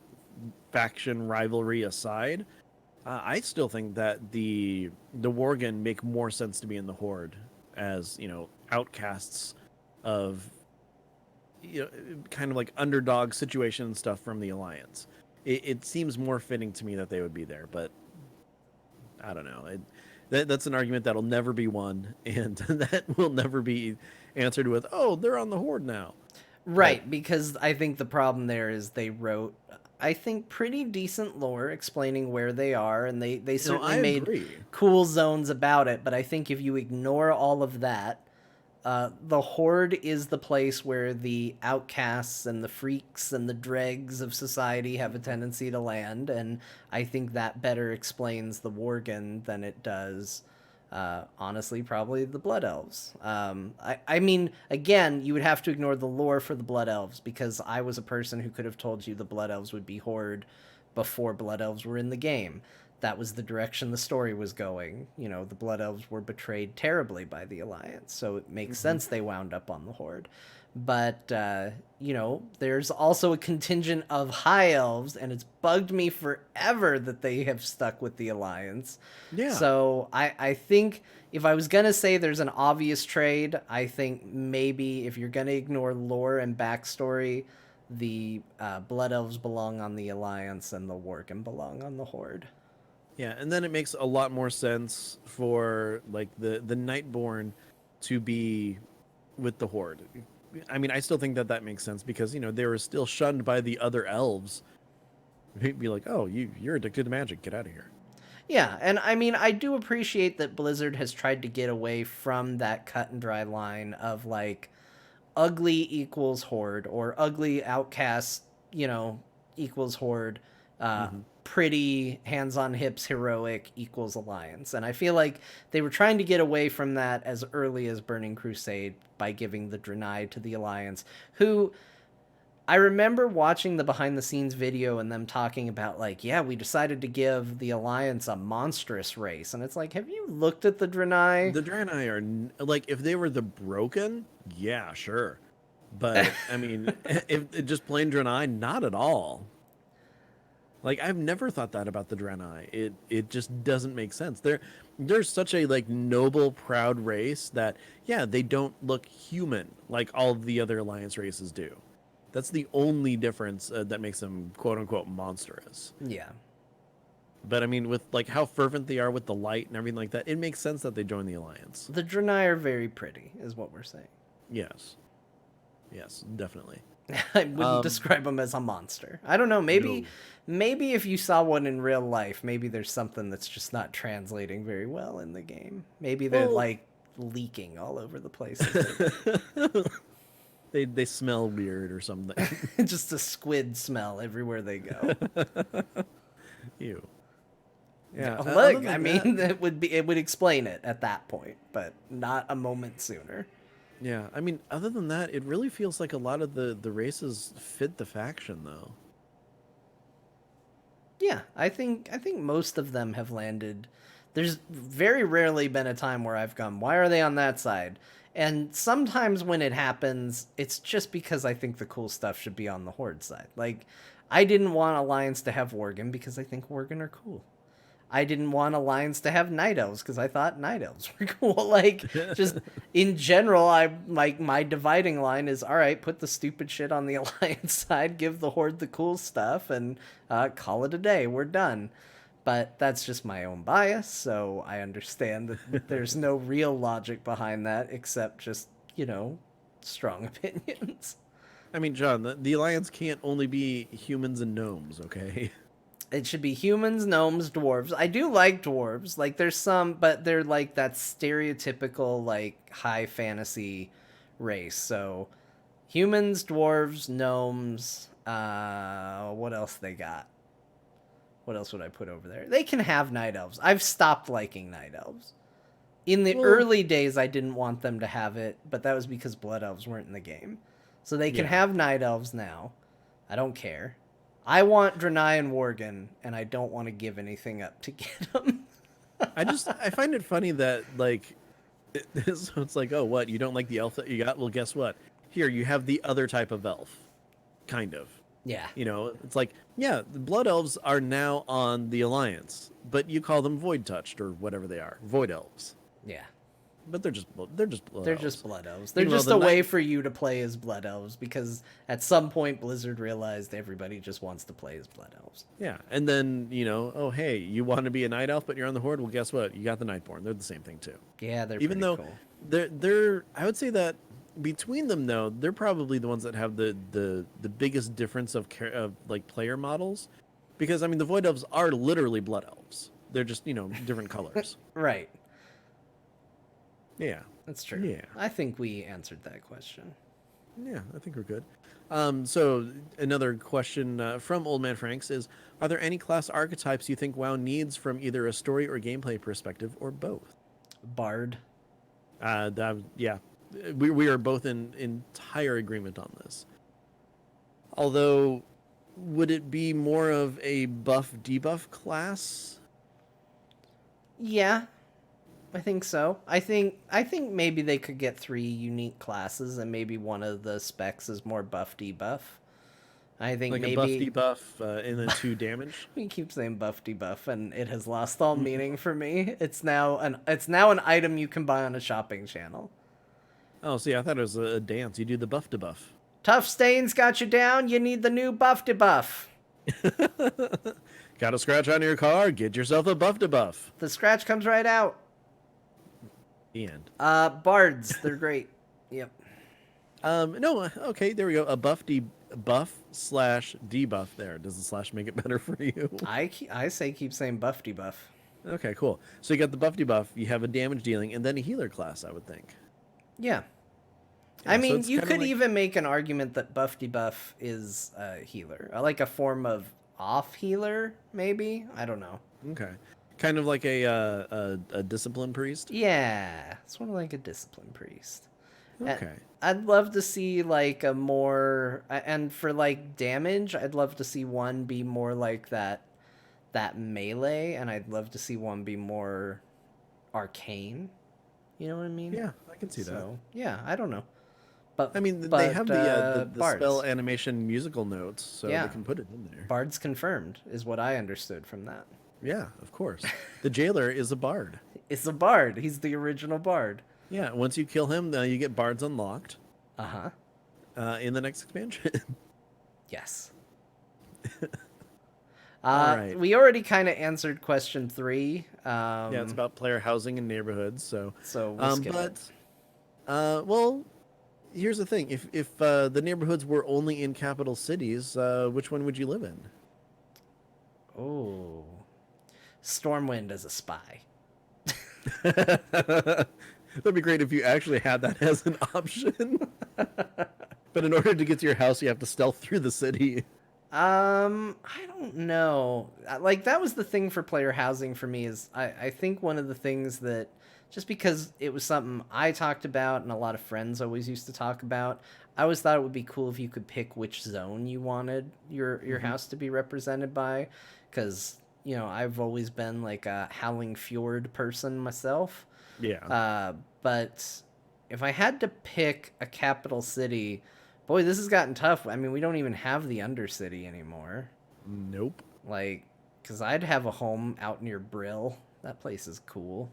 faction rivalry aside. I still think that the Worgen make more sense to be in the Horde as, outcasts of, kind of like underdog situation and stuff from the Alliance. It seems more fitting to me that they would be there, but I don't know. That's an argument that'll never be won, and that will never be answered with, oh, they're on the Horde now. Right, because I think the problem there is they wrote, I think, pretty decent lore explaining where they are, and they certainly made cool zones about it, but I think if you ignore all of that, the Horde is the place where the outcasts and the freaks and the dregs of society have a tendency to land, and I think that better explains the Worgen than it does, honestly, probably the Blood Elves. I mean, again, you would have to ignore the lore for the Blood Elves, because I was a person who could have told you the Blood Elves would be Horde before Blood Elves were in the game. That was the direction the story was going. The Blood Elves were betrayed terribly by the Alliance, so it makes sense they wound up on the Horde. But, there's also a contingent of High Elves, and it's bugged me forever that they have stuck with the Alliance. Yeah. So I think if I was going to say there's an obvious trade, I think maybe if you're going to ignore lore and backstory, the Blood Elves belong on the Alliance and the Worgen belong on the Horde. Yeah, and then it makes a lot more sense for like the Nightborn to be with the Horde. I mean, I still think that makes sense because they were still shunned by the other elves. They'd be like, "Oh, you're addicted to magic. Get out of here." Yeah, and I mean, I do appreciate that Blizzard has tried to get away from that cut and dry line of like ugly equals Horde or ugly outcast, equals Horde. Pretty hands on hips heroic equals Alliance, and I feel like they were trying to get away from that as early as Burning Crusade by giving the Draenei to the Alliance, who I remember watching the behind the scenes video and them talking about like, yeah, we decided to give the Alliance a monstrous race. And it's like, have you looked at the Draenei? The Draenei are like, if they were the Broken, yeah, sure. But I mean, if just plain Draenei, not at all. Like, I've never thought that about the Draenei. It just doesn't make sense. They're such a like noble, proud race that yeah, they don't look human like all the other Alliance races do. That's the only difference that makes them quote unquote monstrous. Yeah. But I mean, with like how fervent they are with the light and everything like that, it makes sense that they join the Alliance. The Draenei are very pretty, is what we're saying. Yes. Yes, definitely. I wouldn't describe them as a monster. I don't know. Maybe, No. maybe if you saw one in real life, maybe there's something that's just not translating very well in the game. Maybe they're Well- like leaking all over the place. They smell weird or something. Just a squid smell everywhere they go. Ew. Yeah. Look, other I than mean, that- it would explain it at that point, but not a moment sooner. yeah. I mean, other than that, it really feels like a lot of the races fit the faction, though. Yeah, I think most of them have landed. There's very rarely been a time where I've gone, why are they on that side? And sometimes when it happens, it's just because I think the cool stuff should be on the Horde side. Like, I didn't want Alliance to have Worgen because I think Worgen are cool. I didn't want Alliance to have Night Elves because I thought Night Elves were cool. Like, just in general, I like my dividing line is, all right, put the stupid shit on the Alliance side, give the Horde the cool stuff, and call it a day. We're done. But that's just my own bias, so I understand that there's no real logic behind that except just, strong opinions. I mean, John, the Alliance can't only be humans and gnomes, okay? It should be humans, gnomes, dwarves. I do like dwarves. Like, there's some, but they're like that stereotypical, like, high fantasy race. So, humans, dwarves, gnomes, what else they got? What else would I put over there? They can have night elves. I've stopped liking night elves. In the Well- early days, I didn't want them to have it, but that was because blood elves weren't in the game. So they can Yeah. have night elves now. I don't care. I want Draenei and Worgen, and I don't want to give anything up to get them. I find it funny that like, so it's like, oh, what, you don't like the elf that you got? Well, guess what? Here you have the other type of elf, kind of. Yeah. You know, it's like, yeah, the blood elves are now on the Alliance, but you call them void touched or whatever they are, void elves. Yeah. But they're just blood They're elves. just blood elves. They're Meanwhile, just the a way night- for you to play as blood elves because at some point Blizzard realized everybody just wants to play as blood elves. Yeah, and then oh hey, you want to be a night elf, but you're on the Horde. Well, guess what? You got the Nightborn. They're the same thing too. Yeah, they're Even pretty though cool. they're I would say that between them though, they're probably the ones that have the biggest difference of like player models, because I mean the void elves are literally blood elves. They're just different colors. Right. Yeah. That's true. Yeah. I think we answered that question. Yeah, I think we're good. So another question from Old Man Franks is: are there any class archetypes you think WoW needs from either a story or gameplay perspective, or both? Bard. Yeah, we are both in entire agreement on this. Although, would it be more of a buff debuff class? Yeah. I think so. I think maybe they could get 3 unique classes and maybe one of the specs is more buff debuff. I think Like maybe a buff debuff and then 2 damage? we keep saying buff debuff and it has lost all meaning for me. It's now an item you can buy on a shopping channel. Oh, see, I thought it was a dance. You do the buff debuff. Tough stains got you down, you need the new buff debuff. Got a scratch on your car? Get yourself a buff debuff. The scratch comes right out. The end. Bards, they're great. Yep. No, okay, there we go. A buff slash debuff there. Does the slash make it better for you? I say keep saying buff debuff. Okay, cool. So you got the buff debuff, you have a damage dealing, and then a healer class, I would think. Yeah. Yeah, I so mean, it's you kinda could like- even make an argument that buff debuff is a healer. Like a form of off healer, maybe? I don't know. Okay. Kind of like a discipline priest. Yeah, sort of like a discipline priest. Okay. I'd love to see like a more and for like damage, I'd love to see one be more like that melee, and I'd love to see one be more arcane. You know what I mean? Yeah, I can see that. So yeah, I don't know, but I mean, they have the spell bards, animation musical notes, so they yeah, can put it in there. bards confirmed is what I understood from that. Yeah, of course. The jailer is a bard. It's a bard. He's the original bard. Yeah, once you kill him, you get bards unlocked Uh huh. in the next expansion. Yes. All right. We already kind of answered question 3. Yeah, it's about player housing in neighborhoods. So we'll skip but it. well, here's the thing: if the neighborhoods were only in capital cities, which one would you live in? Oh, Stormwind as a spy. That'd be great if you actually had that as an option. But in order to get to your house, you have to stealth through the city. I don't know. Like that was the thing for player housing for me is I think one of the things that just because it was something I talked about and a lot of friends always used to talk about, I always thought it would be cool if you could pick which zone you wanted your house to be represented by, because you know I've always been like a Howling Fjord person myself. Yeah. But if I had to pick a capital city, boy, this has gotten tough. I mean, we don't even have the Undercity anymore. Nope. Like, because I'd have a home out near Brill. That place is cool.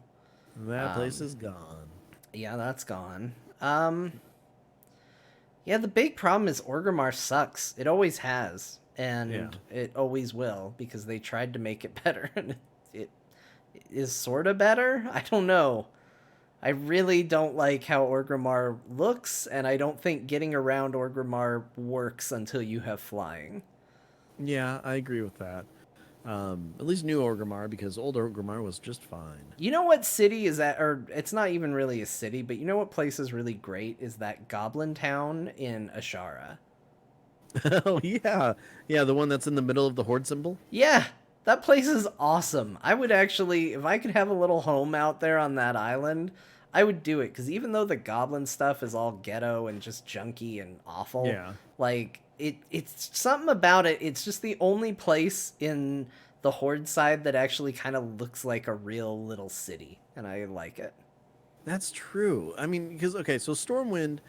That place is gone. Yeah, that's gone. Yeah, the big problem is Orgrimmar sucks. It always has, and Yeah. it always will because they tried to make it better, and it is sort of better. I don't know. I really don't like how Orgrimmar looks, and I don't think getting around Orgrimmar works until you have flying. Yeah, I agree with that. At least new Orgrimmar, because old Orgrimmar was just fine. You know what city is that, or it's not even really a city, but you know what place is really great is that Goblin Town in Ashara. Oh yeah, yeah, the one that's in the middle of the horde symbol. Yeah, that place is awesome. I would actually, if I could have a little home out there on that island, I would do it. Because even though the goblin stuff is all ghetto and just junky and awful, Yeah. like, it's something about it. It's just the only place in the Horde side that actually kind of looks like a real little city. And I like it. That's true. I mean, because okay, so Stormwind,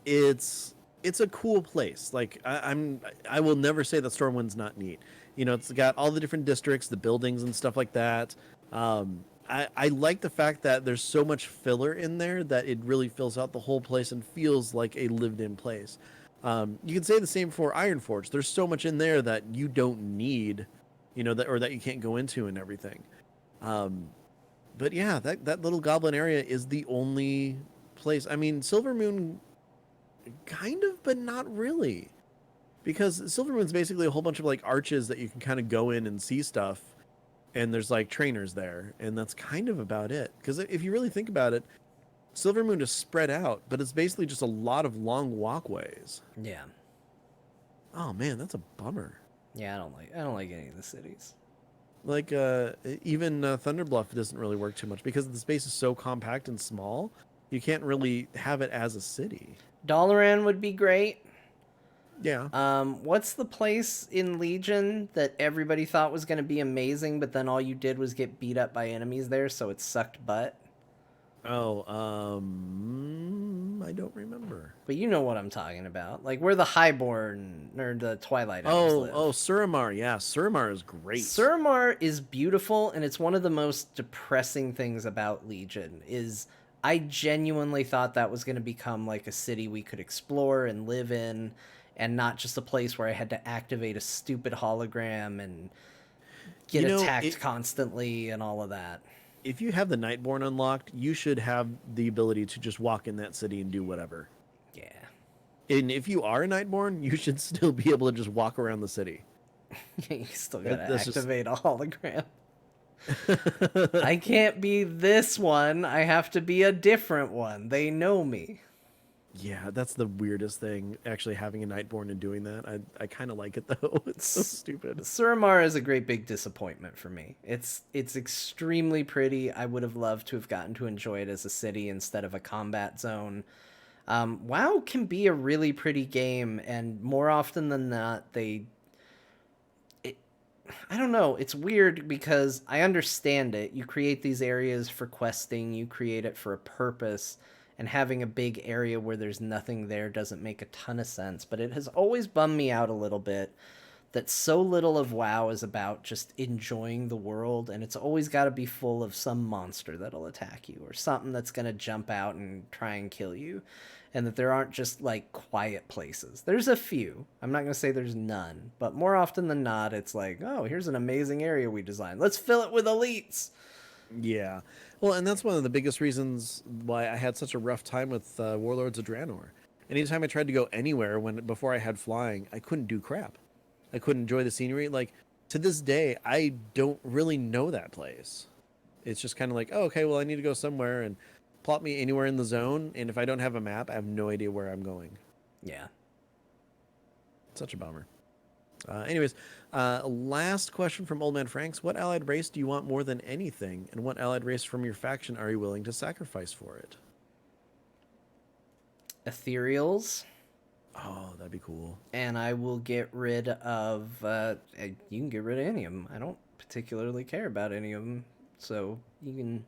it's a cool place. Like I will never say that Stormwind's not neat. You know, it's got all the different districts, the buildings and stuff like that. I like the fact that there's so much filler in there that it really fills out the whole place and feels like a lived-in place. You can say the same for Ironforge. There's so much in there that you don't need, you know, that or that you can't go into and everything. But yeah, that little goblin area is the only place. I mean, Silvermoon, kind of, but not really, because Silvermoon's basically a whole bunch of like arches that you can kind of go in and see stuff, and there's like trainers there, and that's kind of about it. Because if you really think about it, Silvermoon is spread out, but it's basically just a lot of long walkways. Yeah. Oh man, that's a bummer. Yeah, I don't like any of the cities. Like even Thunderbluff doesn't really work too much because the space is so compact and small. You can't really have it as a city. Dalaran would be great. Yeah. What's the place in Legion that everybody thought was going to be amazing, but then all you did was get beat up by enemies there, so it sucked butt? Oh, I don't remember. But you know what I'm talking about. Like, where the Highborn, or the Twilight Elves live. Suramar. Yeah, Suramar is great. Suramar is beautiful, and it's one of the most depressing things about Legion, is I genuinely thought that was going to become, like, a city we could explore and live in, and not just a place where I had to activate a stupid hologram and get attacked constantly and all of that. If you have the Nightborn unlocked, you should have the ability to just walk in that city and do whatever. Yeah. And if you are a Nightborn, you should still be able to just walk around the city. You still gotta That's activate a hologram. I can't be this one. I have to be a different one. They know me. Yeah, that's the weirdest thing, actually having a Nightborn and doing that. I kind of like it, though. It's so stupid. Suramar is a great big disappointment for me. It's extremely pretty. I would have loved to have gotten to enjoy it as a city instead of a combat zone. WoW can be a really pretty game, and more often than not, I don't know. It's weird because I understand it. You create these areas for questing, you create it for a purpose, and having a big area where there's nothing there doesn't make a ton of sense. But it has always bummed me out a little bit that so little of WoW is about just enjoying the world, and it's always got to be full of some monster that'll attack you or something that's going to jump out and try and kill you, and that there aren't just like quiet places. There's a few. I'm not going to say there's none, but more often than not, it's like, oh, here's an amazing area we designed. Let's fill it with elites. Yeah. Well, and that's one of the biggest reasons why I had such a rough time with Warlords of Draenor. Anytime I tried to go anywhere before I had flying, I couldn't do crap. I couldn't enjoy the scenery. Like, to this day, I don't really know that place. It's just kind of like, oh, okay, well, I need to go somewhere and plot me anywhere in the zone. And if I don't have a map, I have no idea where I'm going. Yeah. Such a bummer. Anyways, last question from Old Man Franks. What allied race do you want more than anything? And what allied race from your faction are you willing to sacrifice for it? Ethereals. Oh, that'd be cool. And I will get rid of. You can get rid of any of them. I don't particularly care about any of them, so you can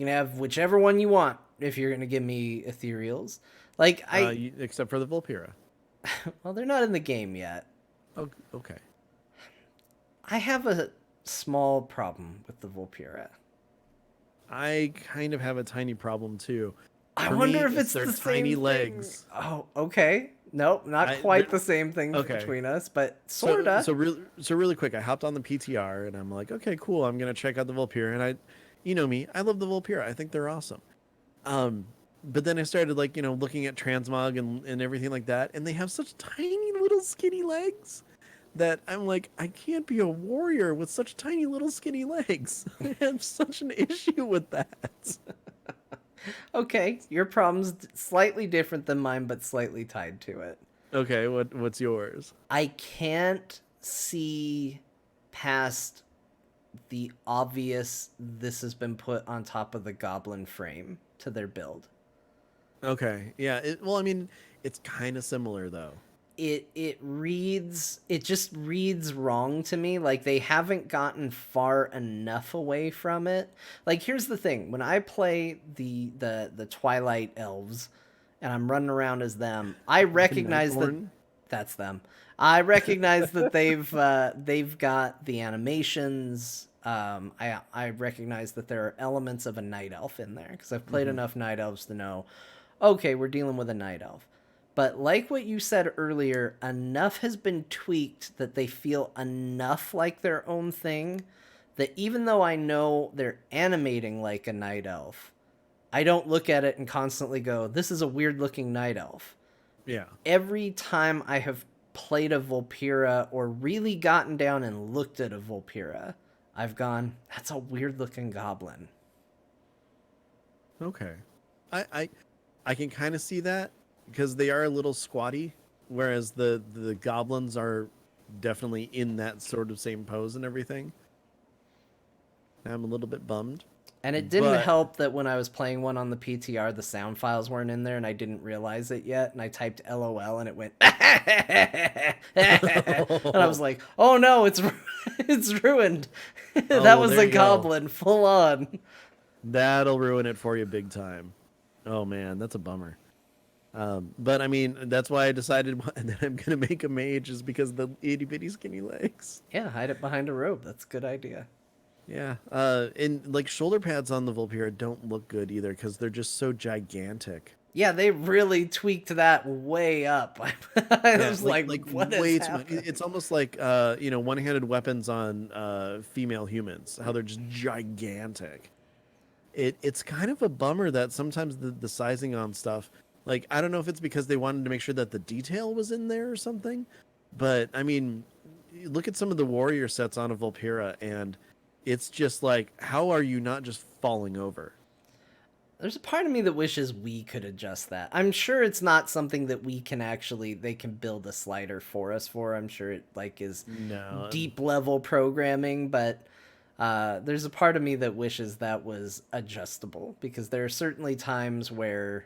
have whichever one you want if you're gonna give me ethereals. Like except for the Volpira. Well, they're not in the game yet. Oh, okay. I have a small problem with the Volpira. I kind of have a tiny problem too. I wonder if it's their the tiny same legs. Thing. Oh, okay. Nope, not quite the same thing between us, but sorta. So really quick, I hopped on the PTR and I'm like, okay, cool. I'm gonna check out the Volpira, and you know me, I love the Volpira. I think they're awesome. But then I started looking at transmog and everything like that, and they have such tiny little skinny legs that I'm like, I can't be a warrior with such tiny little skinny legs. I have such an issue with that. Okay, your problem's slightly different than mine, but slightly tied to it. Okay, what's yours? I can't see past the obvious this has been put on top of the goblin frame to their build. Okay, yeah. Well, I mean, it's kind of similar though. It just reads wrong to me. Like they haven't gotten far enough away from it. Like here's the thing: when I play the Twilight Elves, and I'm running around as them, I recognize that's them. I recognize that they've got the animations. I recognize that there are elements of a night elf in there because I've played enough night elves to know, okay, we're dealing with a night elf. But like what you said earlier, enough has been tweaked that they feel enough like their own thing that even though I know they're animating like a night elf, I don't look at it and constantly go, this is a weird looking night elf. Yeah. Every time I have played a Volpira or really gotten down and looked at a Volpira, I've gone, that's a weird looking goblin. Okay. I can kind of see that because they are a little squatty, whereas the goblins are definitely in that sort of same pose and everything. I'm a little bit bummed. And it didn't help that when I was playing one on the PTR, the sound files weren't in there and I didn't realize it yet. And I typed LOL and it went, and I was like, oh no, it's ruined. That was a goblin full on. That'll ruin it for you big time. Oh man, that's a bummer. But I mean, that's why I decided that I'm going to make a mage is because of the itty bitty skinny legs. Yeah, hide it behind a robe. That's a good idea. Yeah. And like shoulder pads on the Volpira don't look good either because they're just so gigantic. Yeah, they really tweaked that way up. I was like what is happening? It's almost like one-handed weapons on female humans, how they're just gigantic. It's kind of a bummer that sometimes the sizing on stuff, like, I don't know if it's because they wanted to make sure that the detail was in there or something, but I mean, look at some of the warrior sets on a Volpira and it's just like, how are you not just falling over? There's a part of me that wishes we could adjust that. I'm sure it's not something that they can build a slider for us for. I'm sure it is deep level programming, but there's a part of me that wishes that was adjustable because there are certainly times where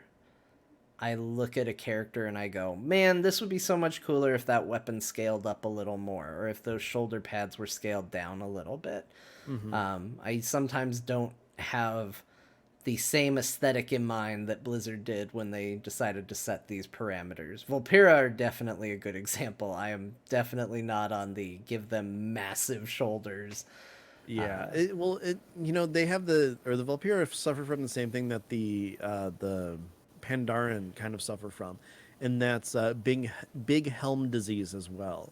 I look at a character and I go, man, this would be so much cooler if that weapon scaled up a little more, or if those shoulder pads were scaled down a little bit. Mm-hmm. I sometimes don't have the same aesthetic in mind that Blizzard did when they decided to set these parameters. Volpira are definitely a good example. I am definitely not on the give them massive shoulders. Yeah. They have the Valkyria suffer from the same thing that the Pandaren kind of suffer from, and that's big helm disease as well.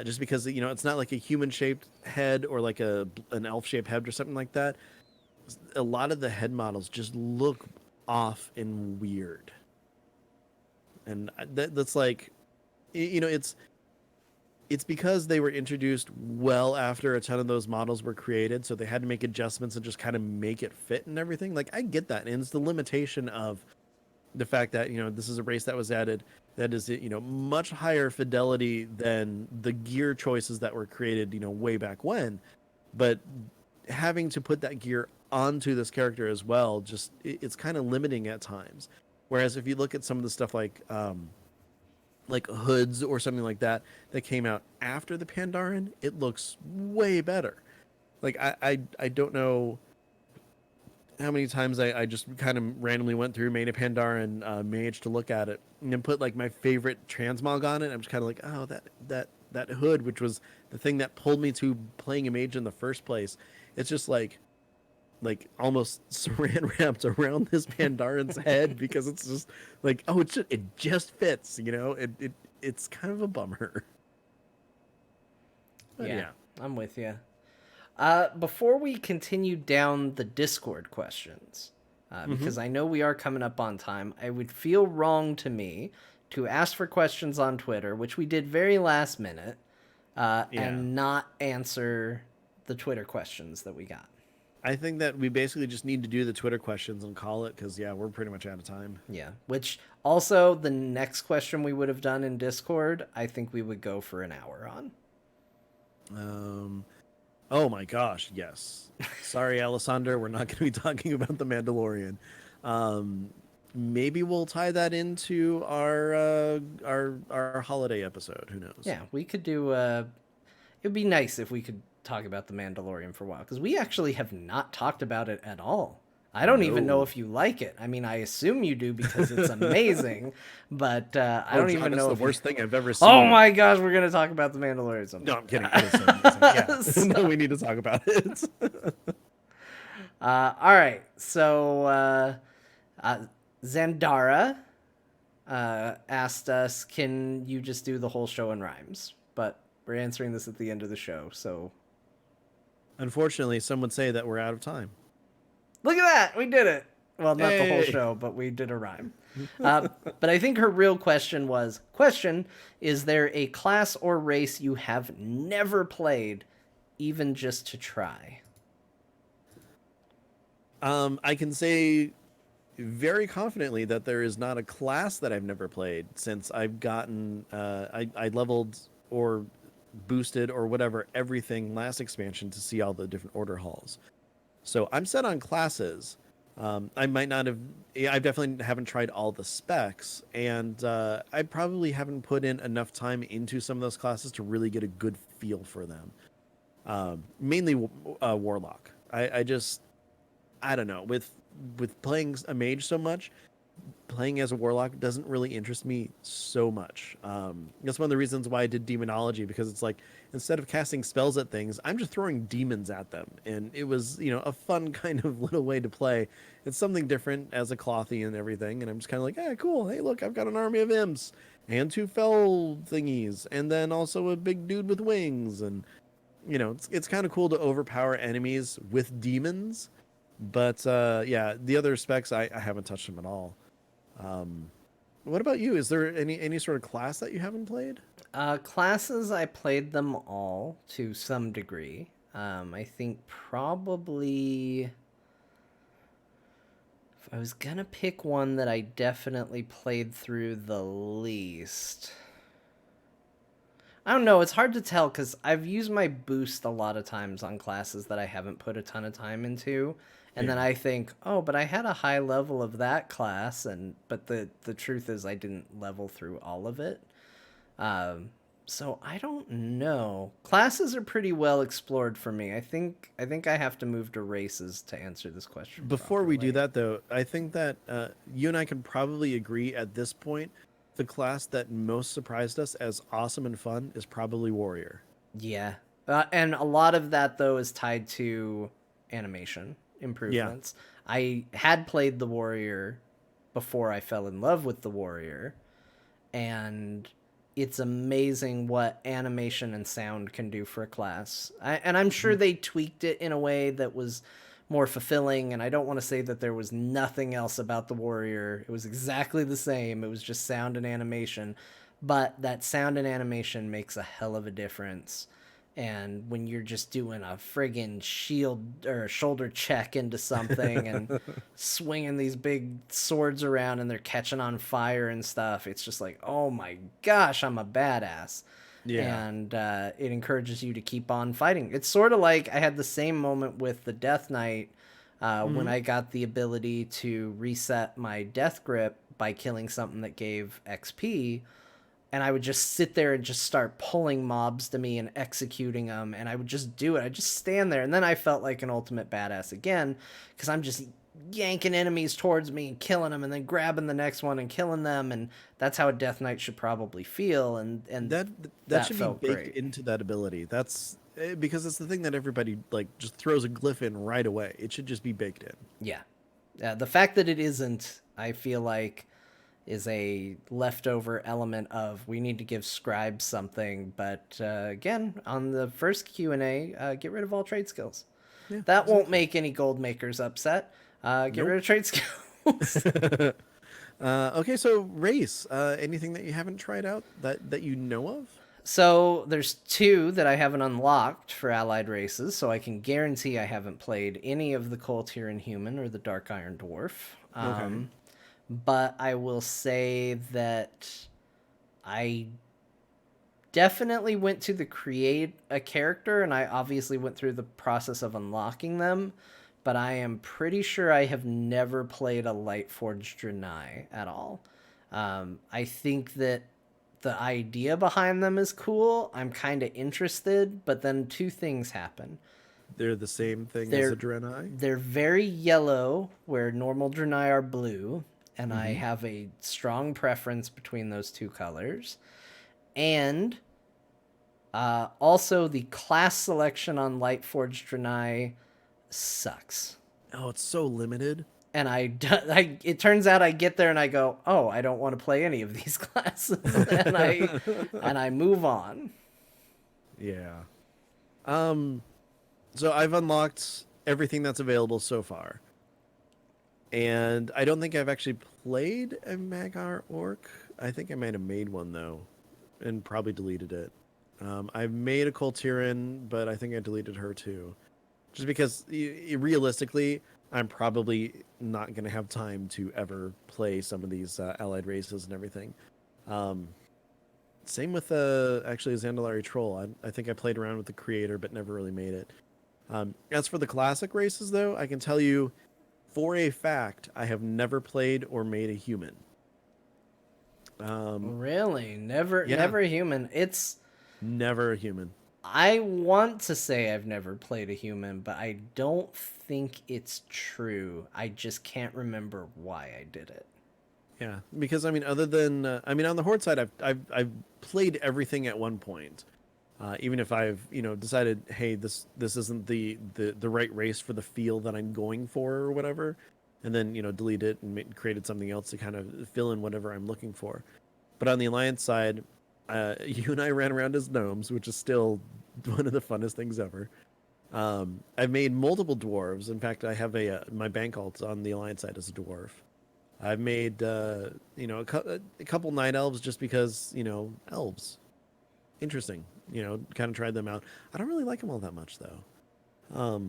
Just because it's not like a human shaped head or like an elf shaped head or something like that. A lot of the head models just look off and weird, and that's like, it's because they were introduced well after a ton of those models were created, so they had to make adjustments and just kind of make it fit and everything. Like, I get that, and it's the limitation of the fact that this is a race that was added that is much higher fidelity than the gear choices that were created way back when, but having to put that gear onto this character as well, just it's kind of limiting at times. Whereas if you look at some of the stuff like hoods or something like that came out after the Pandaren, it looks way better. Like, I don't know how many times I just kind of randomly went through, made a Pandaren mage to look at it, and then put like my favorite transmog on it. I'm just kind of like, oh, that hood, which was the thing that pulled me to playing a mage in the first place. It's just like almost saran wrapped around this Pandaren's head, because it's just like, oh, it just fits, it's kind of a bummer. But Yeah, yeah. I'm with you. Before we continue down the Discord questions, because I know we are coming up on time, I would feel wrong to me to ask for questions on Twitter, which we did very last minute, and not answer the Twitter questions that we got. I think that we basically just need to do the Twitter questions and call it, because we're pretty much out of time. Yeah, which also the next question we would have done in Discord, I think we would go for an hour on. Oh my gosh, yes. Sorry, Alessandro, we're not going to be talking about the Mandalorian. Maybe we'll tie that into our holiday episode. Who knows? Yeah, we could do. It would be nice if we could talk about the Mandalorian for a while, because we actually have not talked about it at all. I don't even know if you like it. I mean, I assume you do because it's amazing, but I don't even know. It's the worst thing I've ever seen. Oh my gosh, we're gonna talk about the Mandalorian sometime. No, I'm kidding. It is so amazing. Yeah. No, we need to talk about it. All right, so Zandara asked us, "Can you just do the whole show in rhymes?" But we're answering this at the end of the show, so. Unfortunately, some would say that we're out of time. Look at that! We did it! Well, not the whole Hey. show, but we did a rhyme. But I think her real question was, is there a class or race you have never played, even just to try? I can say very confidently that there is not a class that I've never played since I've gotten I leveled or boosted or whatever everything last expansion to see all the different order halls. So I'm set on classes. I might not have. I definitely haven't tried all the specs, and I probably haven't put in enough time into some of those classes to really get a good feel for them. Mainly Warlock. I don't know. With playing a mage so much, playing as a warlock doesn't really interest me so much. That's one of the reasons why I did demonology, because it's like, instead of casting spells at things, I'm just throwing demons at them, and it was a fun kind of little way to play. It's something different as a clothy and everything, and I'm just kind of like, hey, cool, hey, look, I've got an army of imps and 2 fell thingies, and then also a big dude with wings, and it's kind of cool to overpower enemies with demons. But the other specs, I haven't touched them at all. What about you? Is there any sort of class that you haven't played? Classes, I played them all to some degree. I think probably, if I was gonna pick one that I definitely played through the least, I don't know, it's hard to tell because I've used my boost a lot of times on classes that I haven't put a ton of time into, And then Yeah. I think, oh, but I had a high level of that class, but the truth is I didn't level through all of it. Um, so I don't know. Classes are pretty well explored for me. I think I have to move to races to answer this question Before we do properly. that, though, I think that you and I can probably agree at this point the class that most surprised us as awesome and fun is probably Warrior. Yeah. And a lot of that though is tied to animation Yeah. improvements. I had played the Warrior before I fell in love with the Warrior, and it's amazing what animation and sound can do for a class. And I'm sure Mhm. they tweaked it in a way that was more fulfilling. And I don't want to say that there was nothing else about the Warrior. It was exactly the same. It was just sound and animation. But that sound and animation makes a hell of a difference. And when you're just doing a friggin' shield or shoulder check into something and swinging these big swords around and they're catching on fire and stuff, it's just like, oh my gosh, I'm a badass. Yeah. And it encourages you to keep on fighting. It's sort of like I had the same moment with the Death Knight when Hmm. I got the ability to reset my death grip by killing something that gave XP, and I would just sit there and just start pulling mobs to me and executing them, and I would just do it. I'd just stand there, and then I felt like an ultimate badass again because I'm just yanking enemies towards me and killing them, and then grabbing the next one and killing them, and that's how a Death Knight should probably feel, and That that that should be felt baked great. into that ability. That's because it's the thing that everybody like just throws a glyph in right away. It should just be baked in. Yeah, the fact that it isn't, I feel like, is a leftover element of we need to give scribes something. But again, on the first Q&A, get rid of all trade skills. Yeah, That won't exactly. make any gold makers upset. Get Nope. rid of trade skills. Okay, so race. Anything that you haven't tried out that you know of? So there's two that I haven't unlocked for allied races, so I can guarantee I haven't played any of the Kol Tiran Human or the Dark Iron Dwarf. Okay. But I will say that I definitely went to the create a character, and I obviously went through the process of unlocking them, but I am pretty sure I have never played a Lightforged Draenei at all. I think that the idea behind them is cool. I'm kind of interested, but then two things happen. They're the same thing as a They're Draenei. they're very yellow, where normal Draenei are blue, and I Mm-hmm. have a strong preference between those two colors. And also, the class selection on Lightforged Draenei sucks. Oh, it's so limited. And it turns out I get there and I go, oh, I don't want to play any of these classes, and I move on. Yeah. Um. So I've unlocked everything that's available so far, and I don't think I've actually played a Magar Orc. I think I might have made one though, and probably deleted it. I've made a Coltiran, but I think I deleted her too, just because realistically, I'm probably not going to have time to ever play some of these allied races and everything. Um, Same with actually Zandalari Troll. I think I played around with the creator, but never really made it. As for the classic races, though, I can tell you for a fact I have never played or made a human. Um, Really, never, yeah, never a human. never a human. I want to say I've never played a human, but I don't think it's true. I just can't remember why I did it. Yeah, because I mean, other than on the Horde side, I've played everything at one point. Even if I've decided, hey, this isn't the right race for the feel that I'm going for or whatever, and then delete it and created something else to kind of fill in whatever I'm looking for. But on the Alliance side, you and I ran around as gnomes, which is still one of the funnest things ever. I've made multiple dwarves. In fact, I have my bank alt on the Alliance side as a dwarf. I've made a couple night elves just because elves interesting. Kind of tried them out. I don't really like them all that much though.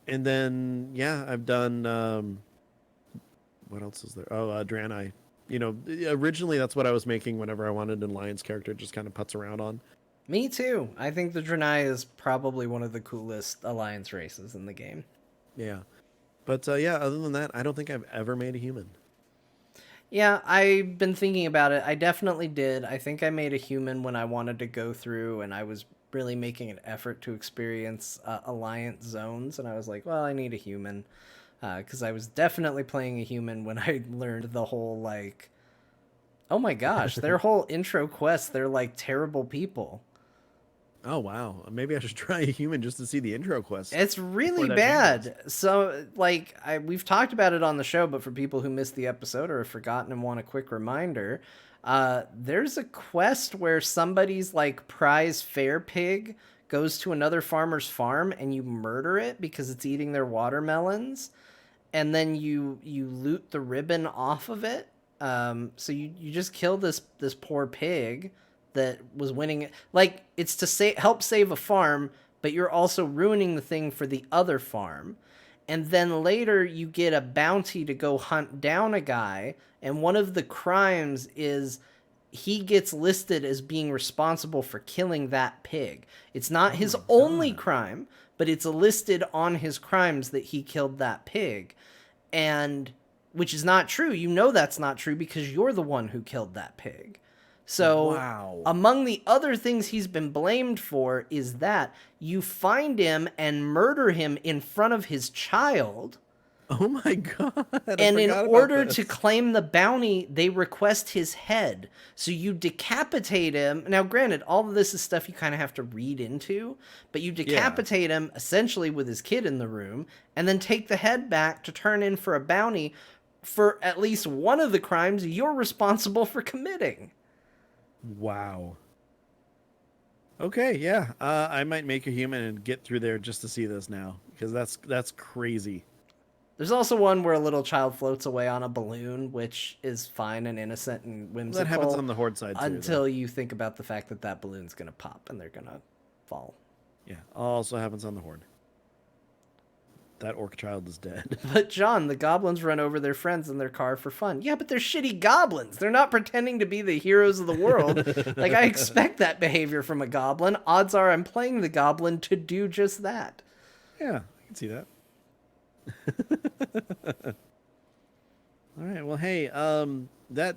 And then yeah, I've done what else is there? Oh, Draenei. Originally that's what I was making whenever I wanted an alliance character, just kind of putz around on. Me too. I think the Draenei is probably one of the coolest alliance races in the game. Yeah. But yeah, other than that, I don't think I've ever made a human. Yeah, I've been thinking about it. I definitely did. I think I made a human when I wanted to go through and I was really making an effort to experience Alliance zones. And I was like, well, I need a human. Because I was definitely playing a human when I learned the whole, like, oh my gosh, their whole intro quest, they're like terrible people. Oh wow, maybe I should try a human just to see the intro quest It's really before that changes. bad. So, like, we've talked about it on the show, but for people who missed the episode or have forgotten and want a quick reminder, there's a quest where somebody's like prize fair pig goes to another farmer's farm and you murder it because it's eating their watermelons, and then you loot the ribbon off of it. So you just kill this poor pig that was winning it. Like, it's to help save a farm, but you're also ruining the thing for the other farm. And then later you get a bounty to go hunt down a guy, and one of the crimes is he gets listed as being responsible for killing that pig. It's not Oh his my only god. crime, but it's listed on his crimes that he killed that pig. And which is not true. You know that's not true because you're the one who killed that pig. So, Wow. among the other things he's been blamed for is that you find him and murder him in front of his child. Oh my god. I And in forgot about order to this. claim the bounty, they request his head. So you decapitate him. Now, granted, all of this is stuff you kind of have to read into, but you Yeah. decapitate him essentially with his kid in the room, and then take the head back to turn in for a bounty for at least one of the crimes you're responsible for committing. Wow. Okay, yeah. I might make a human and get through there just to see this now because that's crazy. There's also one where a little child floats away on a balloon, which is fine and innocent and That happens whimsical on the horde side too. until you think about the fact that that balloon's going to pop and they're going to fall. Yeah, also happens on the horde. That orc child is dead. But John, the goblins run over their friends in their car for fun. Yeah, but they're shitty goblins. They're not pretending to be the heroes of the world. Like, I expect that behavior from a goblin. Odds are I'm playing the goblin to do just that. Yeah, I can see that. All right. Well, hey, that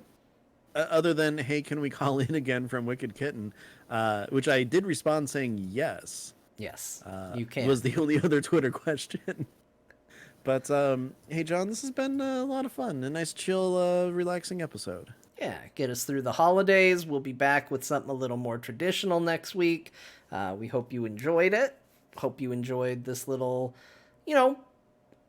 other than hey, can we call in again from Wicked Kitten, which I did respond saying yes. Yes, you can. Was the only other Twitter question. But hey, John, this has been a lot of fun. A nice, chill, relaxing episode. Yeah, get us through the holidays. We'll be back with something a little more traditional next week. We hope you enjoyed it. Hope you enjoyed this little, you know,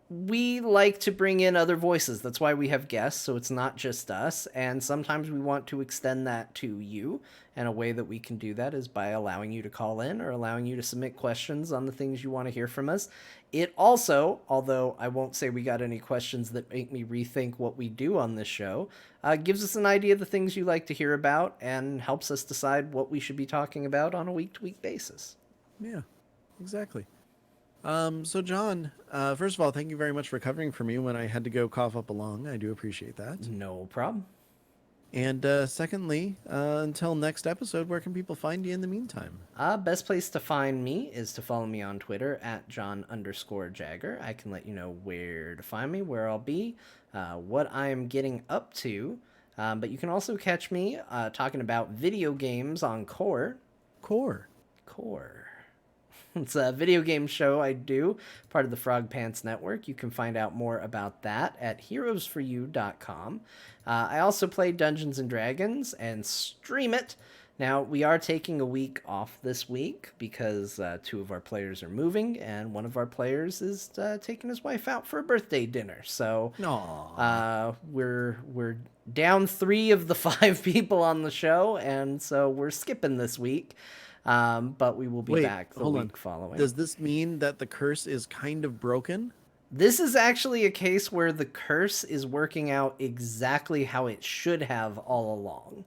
we like to bring in other voices. That's why we have guests, so it's not just us. And sometimes we want to extend that to you. And a way that we can do that is by allowing you to call in or allowing you to submit questions on the things you want to hear from us. It also, although I won't say we got any questions that make me rethink what we do on this show, gives us an idea of the things you like to hear about and helps us decide what we should be talking about on a week-to-week basis. Yeah, exactly. So John, first of all, thank you very much for covering for me when I had to go cough up a lung. I do appreciate that. No problem. And secondly, until next episode, where can people find you in the meantime? Best place to find me is to follow me on Twitter at John_Jagger. I can let you know where to find me, where I'll be, what I'm getting up to. But you can also catch me talking about video games on Core. Core. It's a video game show I do, part of the Frog Pants Network. You can find out more about that at heroesforyou.com. I also play Dungeons and Dragons and stream it. Now, we are taking a week off this week because two of our players are moving, and one of our players is taking his wife out for a birthday dinner. So we're down 3 of the 5 people on the show, and so we're skipping this week. But we will be back the week following. Does this mean that the curse is kind of broken? This is actually a case where the curse is working out exactly how it should have all along.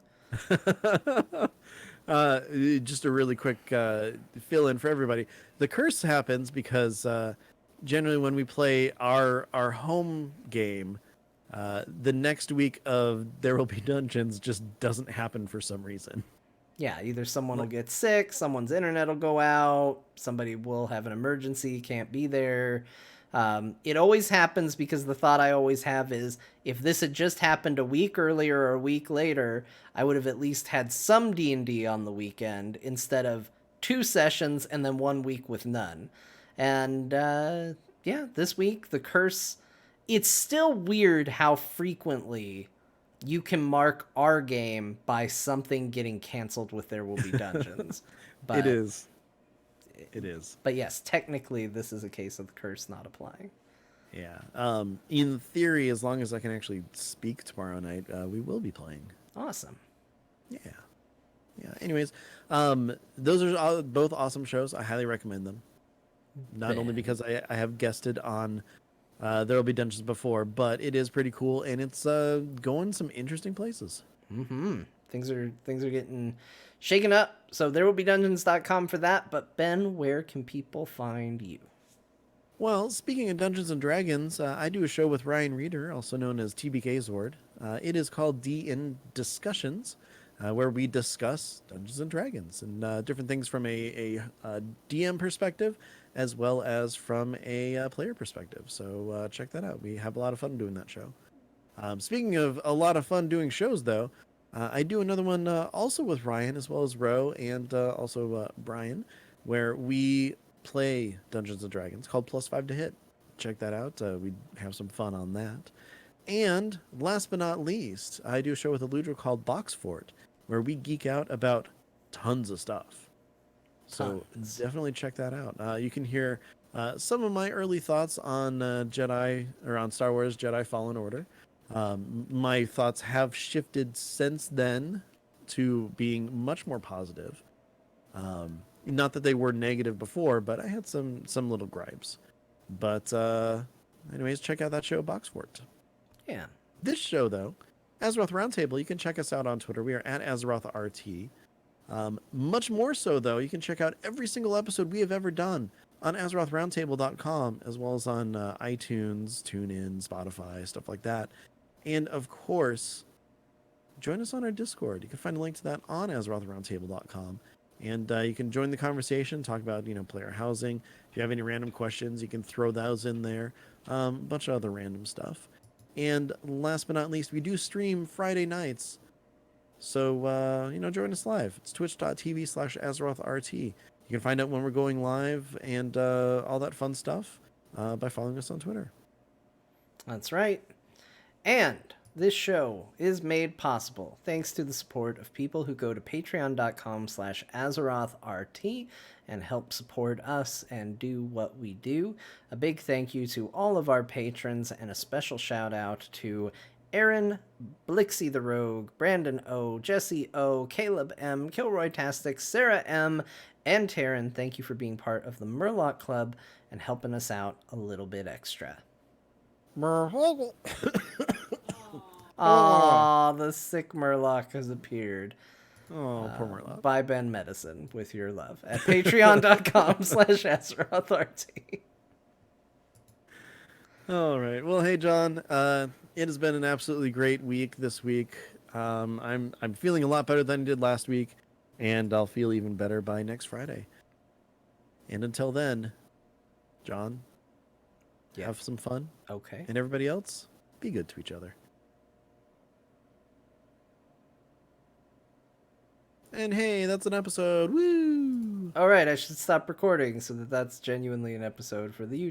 Just a really quick fill in for everybody. The curse happens because generally when we play our home game, the next week of There Will Be Dungeons just doesn't happen for some reason. Yeah, either someone will get sick, someone's internet will go out, somebody will have an emergency, can't be there. It always happens because the thought I always have is if this had just happened a week earlier or a week later, I would have at least had some D&D on the weekend instead of 2 sessions and then 1 week with none. And yeah, this week, the curse. It's still weird how frequently you can mark our game by something getting canceled with There Will Be Dungeons. But It is. It is. But yes, technically, this is a case of the curse not applying. Yeah. In theory, as long as I can actually speak tomorrow night, we will be playing. Awesome. Yeah. Yeah. Anyways, those are both awesome shows. I highly recommend them. Not only because I have guested on There Will Be Dungeons before, but it is pretty cool and it's going some interesting places. Mm-hmm. Things are getting shaken up. So therewillbedungeons.com for that. But Ben, where can people find you? Well, speaking of Dungeons and Dragons, I do a show with Ryan Reeder, also known as TBK Zord. It is called DN Discussions, where we discuss Dungeons and Dragons and different things from a DM perspective, as well as from a player perspective. So check that out. We have a lot of fun doing that show. Speaking of a lot of fun doing shows, though, I do another one also with Ryan, as well as Ro, and also Brian, where we play Dungeons and Dragons called +5 to Hit. Check that out. We have some fun on that. And last but not least, I do a show with Eludra called Box Fort, where we geek out about tons of stuff. So definitely check that out. You can hear some of my early thoughts on on Star Wars Jedi Fallen Order. My thoughts have shifted since then to being much more positive. Not that they were negative before, but I had some little gripes. But anyways, check out that show, Box Fort. Yeah. This show, though, Azeroth Roundtable, you can check us out on Twitter. We are at AzerothRT. Much more so, though, you can check out every single episode we have ever done on AzerothRoundtable.com, as well as on iTunes, TuneIn, Spotify, stuff like that. And, of course, join us on our Discord. You can find a link to that on AzerothRoundtable.com. And you can join the conversation, talk about, player housing. If you have any random questions, you can throw those in there. A bunch of other random stuff. And last but not least, we do stream Friday nights. So, join us live. It's twitch.tv/AzerothRT. You can find out when we're going live and all that fun stuff by following us on Twitter. That's right. And this show is made possible thanks to the support of people who go to patreon.com/AzerothRT and help support us and do what we do. A big thank you to all of our patrons and a special shout out to Aaron, Blixie the Rogue, Brandon O, Jesse O, Caleb M, Kilroy Tastic, Sarah M, and Taryn. Thank you for being part of the Murloc Club and helping us out a little bit extra. Aw, the sick Murloc has appeared. Oh, poor Murloc. Buy Ben medicine with your love at patreon.com/AzerothRT. All right. Well, hey, John. It has been an absolutely great week this week. I'm feeling a lot better than I did last week, and I'll feel even better by next Friday. And until then, John, have some fun. Okay. And everybody else, be good to each other. And hey, that's an episode. Woo! All right, I should stop recording so that that's genuinely an episode for the YouTube.